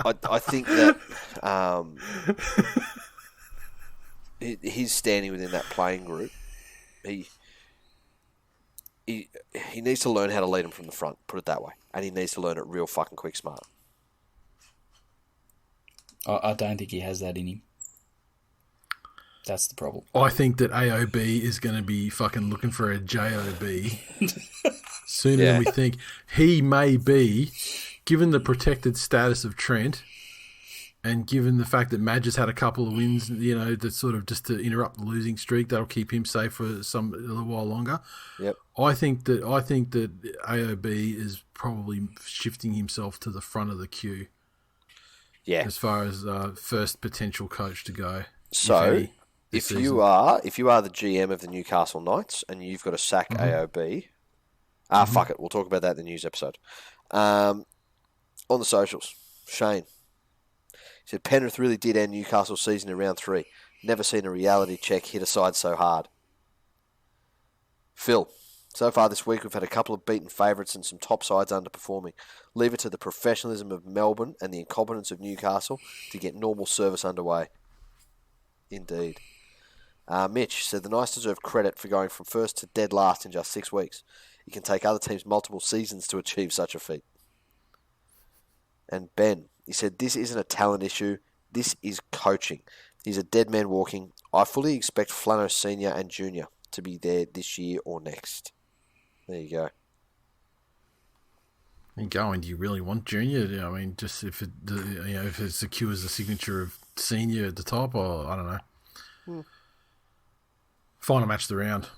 I think that his standing within that playing group, he needs to learn how to lead them from the front, put it that way. And he needs to learn it real fucking quick smart. I don't think he has that in him. That's the problem. I think that AOB is going to be fucking looking for a JOB sooner than we think. He may be, given the protected status of Trent, and given the fact that Madge has had a couple of wins, you know, that sort of just to interrupt the losing streak, that'll keep him safe for a little while longer. Yep. I think that AOB is probably shifting himself to the front of the queue. Yeah. As far as first potential coach to go. So, if you are the GM of the Newcastle Knights and you've got to sack AOB, fuck it, we'll talk about that in the news episode. On the socials, Shane he said Penrith really did end Newcastle's season in round 3. Never seen a reality check hit a side so hard. Phil, so far this week we've had a couple of beaten favourites and some top sides underperforming. Leave it to the professionalism of Melbourne and the incompetence of Newcastle to get normal service underway. Indeed. Mitch said the Knights deserve credit for going from first to dead last in just 6 weeks. It can take other teams multiple seasons to achieve such a feat. And Ben, he said this isn't a talent issue, this is coaching. He's a dead man walking. I fully expect Flano Senior and Junior to be there this year or next. There you go. And going, do you really want Junior? I mean, just if it secures the signature of Senior at the top, or I don't know. Final match of the round.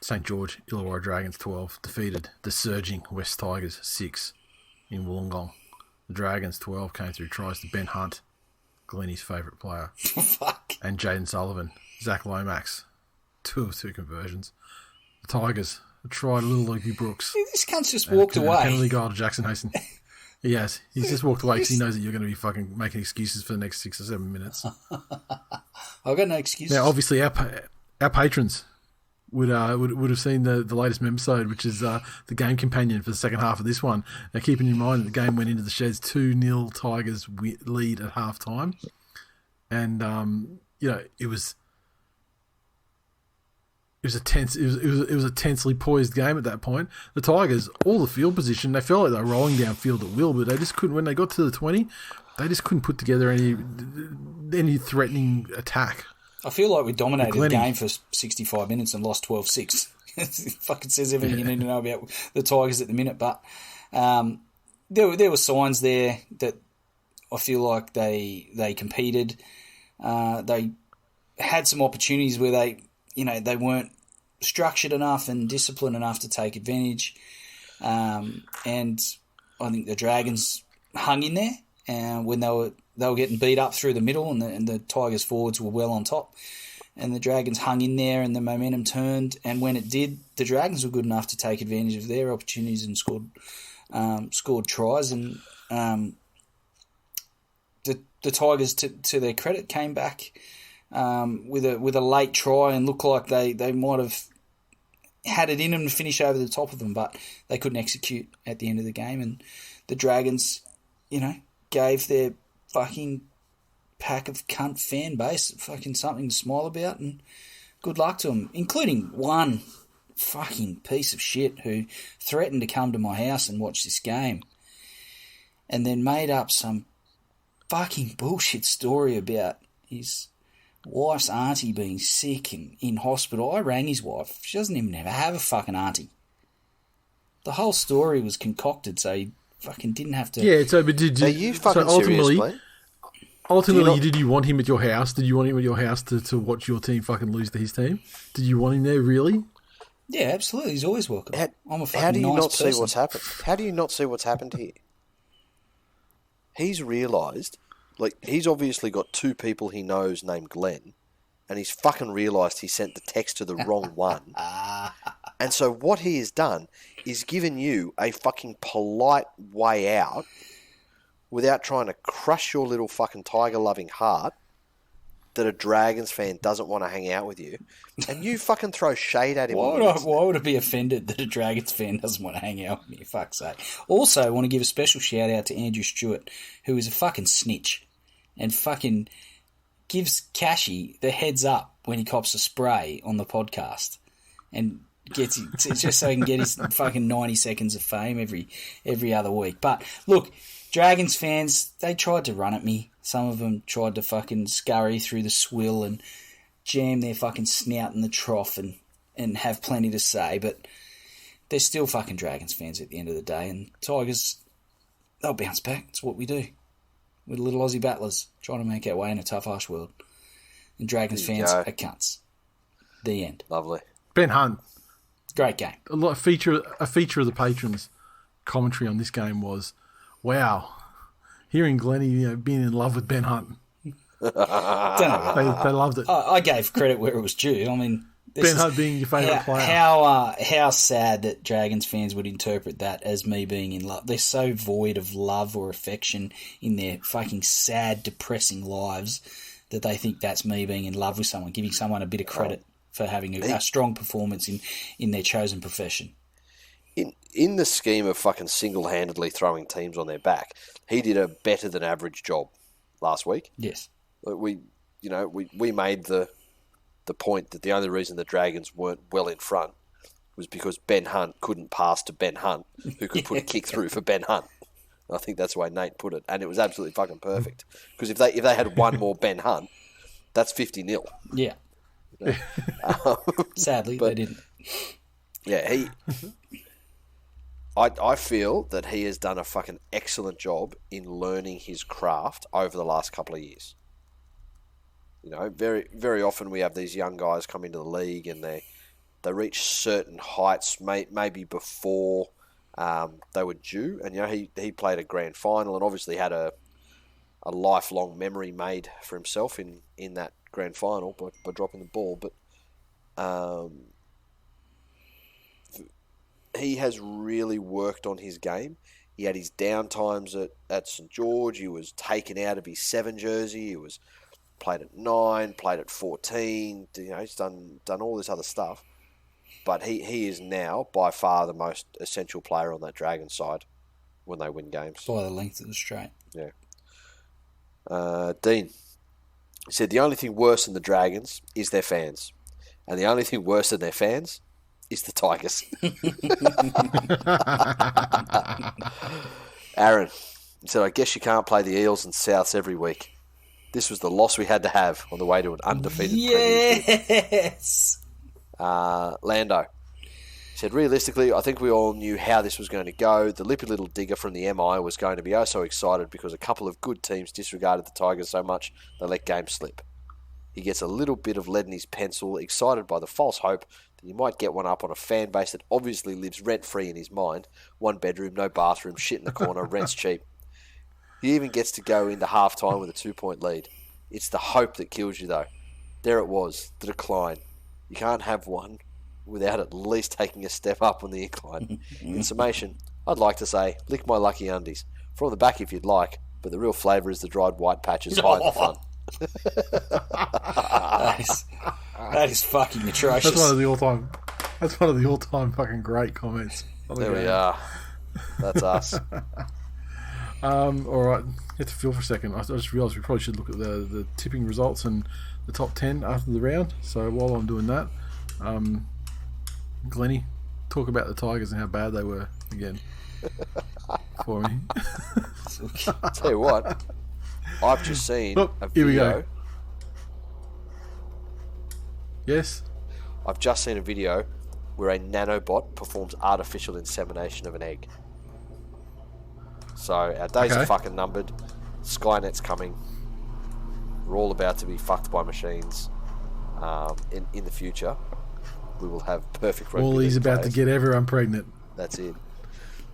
St. George, Illawarra Dragons 12 defeated the surging West Tigers 6 in Wollongong. The Dragons 12 came through tries to Ben Hunt, Glennie's favourite player, and Jaden Sullivan, Zach Lomax, 2 of 2 conversions. The Tigers tried little Luke Brooks. This cunt's just walked away. Penalty goal to Jackson Hastings. He has. He's just walked away because he knows that you're going to be fucking making excuses for the next 6 or 7 minutes. I've got no excuses. Now, obviously, our patrons would have seen the latest episode, which is the game companion for the second half of this one. Now, keeping in mind that the game went into the Sheds 2-0 Tigers lead at half time, and it was a tensely poised game at that point. The Tigers, all the field position, they felt like they were rolling downfield at will, but they just couldn't. When they got to the 20, they just couldn't put together any threatening attack. I feel like we dominated the game for 65 minutes and lost 12-6. It fucking says everything you need to know about the Tigers at the minute. But there were signs there that I feel like they competed. They had some opportunities where they weren't structured enough and disciplined enough to take advantage. And I think the Dragons hung in there when they were getting beat up through the middle, and the Tigers forwards were well on top. And the Dragons hung in there, and the momentum turned. And when it did, the Dragons were good enough to take advantage of their opportunities and scored tries. And the Tigers, to their credit, came back with a late try and looked like they might have had it in them to finish over the top of them, but they couldn't execute at the end of the game. And the Dragons, gave their fucking pack of cunt fan base fucking something to smile about, and good luck to them, including one fucking piece of shit who threatened to come to my house and watch this game and then made up some fucking bullshit story about his wife's auntie being sick and in hospital. I rang his wife. She doesn't even have a fucking auntie. The whole story was concocted so he fucking didn't have to... Yeah, so but did you... Are you fucking serious, mate? Ultimately, did you want him at your house? Did you want him at your house to watch your team fucking lose to his team? Did you want him there, really? Yeah, absolutely. He's always welcome. I'm a fucking How do you nice not person. see what's happened? How do you not see what's happened here? He's realised, he's obviously got two people he knows named Glenn, and he's fucking realised he sent the text to the wrong one. And so what he has done is given you a fucking polite way out without trying to crush your little fucking tiger-loving heart that a Dragons fan doesn't want to hang out with you, and you fucking throw shade at him. Why would I be offended that a Dragons fan doesn't want to hang out with me? Fuck's sake. Also, I want to give a special shout out to Andrew Stewart, who is a fucking snitch and fucking gives Cashy the heads up when he cops a spray on the podcast and gets it just so he can get his fucking 90 seconds of fame every other week. But look, Dragons fans, they tried to run at me. Some of them tried to fucking scurry through the swill and jam their fucking snout in the trough and have plenty to say, but they're still fucking Dragons fans at the end of the day, and Tigers, they'll bounce back. It's what we do. We're little Aussie battlers trying to make our way in a tough, harsh world. And Dragons fans are cunts. The end. Lovely. Ben Hunt. Great game. A feature of the patrons' commentary on this game was, wow, hearing Glennie being in love with Ben Hunt. Don't know. They loved it. I gave credit where it was due. I mean, Ben Hunt being your favourite player. How sad that Dragons fans would interpret that as me being in love. They're so void of love or affection in their fucking sad, depressing lives that they think that's me being in love with someone, giving someone a bit of credit for having a strong performance in their chosen profession. In the scheme of fucking single-handedly throwing teams on their back, he did a better than average job last week. Yes. We made the point that the only reason the Dragons weren't well in front was because Ben Hunt couldn't pass to Ben Hunt, who could put a kick through for Ben Hunt. I think that's the way Nate put it, and it was absolutely fucking perfect. Because if they had one more Ben Hunt, that's 50-0. Yeah. Sadly, they didn't. Yeah, I feel that he has done a fucking excellent job in learning his craft over the last couple of years. Very, very often we have these young guys come into the league and they reach certain heights, maybe before they were due. And he played a grand final and obviously had a lifelong memory made for himself in that grand final by dropping the ball. But he has really worked on his game. He had his down times at St George. He was taken out of his 7 jersey. He was played at 9, played at 14. He's done all this other stuff. But he is now by far the most essential player on that Dragon side when they win games. By the length of the straight. Yeah. Dean, he said the only thing worse than the Dragons is their fans. And the only thing worse than their fans is the Tigers. Aaron said, I guess you can't play the Eels and Souths every week. This was the loss we had to have on the way to an undefeated Yes! Lando said, realistically, I think we all knew how this was going to go. The lippy little digger from the MI was going to be so excited because a couple of good teams disregarded the Tigers so much they let games slip. He gets a little bit of lead in his pencil, excited by the false hope that you might get one up on a fan base that obviously lives rent-free in his mind. 1 bedroom, no bathroom, shit in the corner, rent's cheap. He even gets to go into half-time with a 2-point lead. It's the hope that kills you, though. There it was, the decline. You can't have one without at least taking a step up on the incline. In summation, I'd like to say, lick my lucky undies. From the back if you'd like, but the real flavour is the dried white patches high in the front. That is fucking atrocious. That's one of the all-time fucking great comments. There we are. That's us. All right, get to Phil for a second. I just realised we probably should look at the tipping results and the top 10 after the round. So while I'm doing that, Glennie, talk about the Tigers and how bad they were again for me. Tell you what, I've just seen a video. Here we go. Yes? I've just seen a video where a nanobot performs artificial insemination of an egg. So our days are fucking numbered. Skynet's coming. we're all about to be fucked by machines in the future, we will have perfect rugby All he's league about players. to get everyone pregnant. That's it.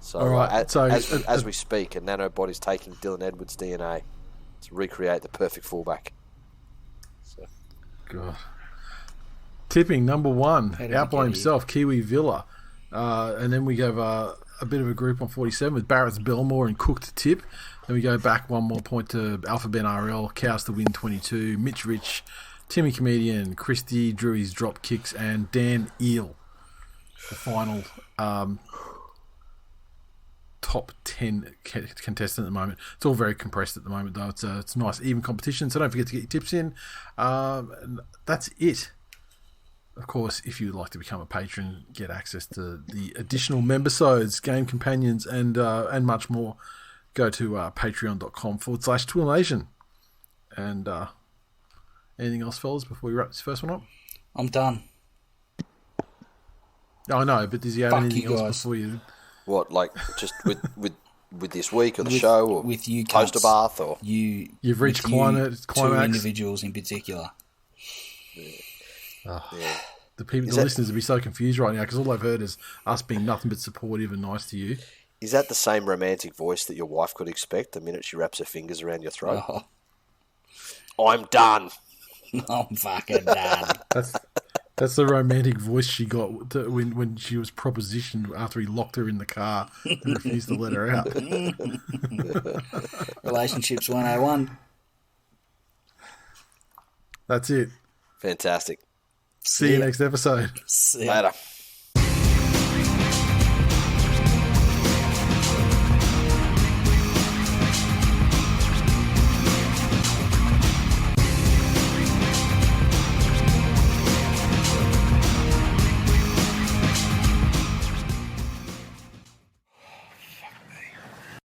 So, All right, as we speak, a nanobody's taking Dylan Edwards' DNA to recreate the perfect fullback. So. God. Tipping number 1, How did out we by get himself, Kiwi Villa. And then we have a bit of a group on 47 with Barrett's Belmore and Cook to tip. Then we go back one more point to Alpha Ben RL, Cows to win 22, Mitch Rich, Timmy Comedian, Christy, Drewy's drop kicks, and Dan Eel. The final top 10 contestant at the moment. It's all very compressed at the moment, though. It's a nice, even competition, so don't forget to get your tips in. And that's it. Of course, if you'd like to become a patron, get access to the additional membersodes, game companions, and much more, go to patreon.com/TWiL Nation. And anything else, fellas, before we wrap this first one up? I'm done. I know, but does he have Fuck anything you else guys. before you... What, like just with this week or the show or with you toaster cunts. bath or You've reached with you, climax. two individuals in particular. yeah. The listeners will be so confused right now because all they've heard is us being nothing but supportive and nice to you. Is that the same romantic voice that your wife could expect the minute she wraps her fingers around your throat? Oh, I'm done. I'm fucking done. That's the romantic voice she got when she was propositioned after he locked her in the car and refused to let her out. Relationships 101. That's it. Fantastic. See you next episode. See ya. Later.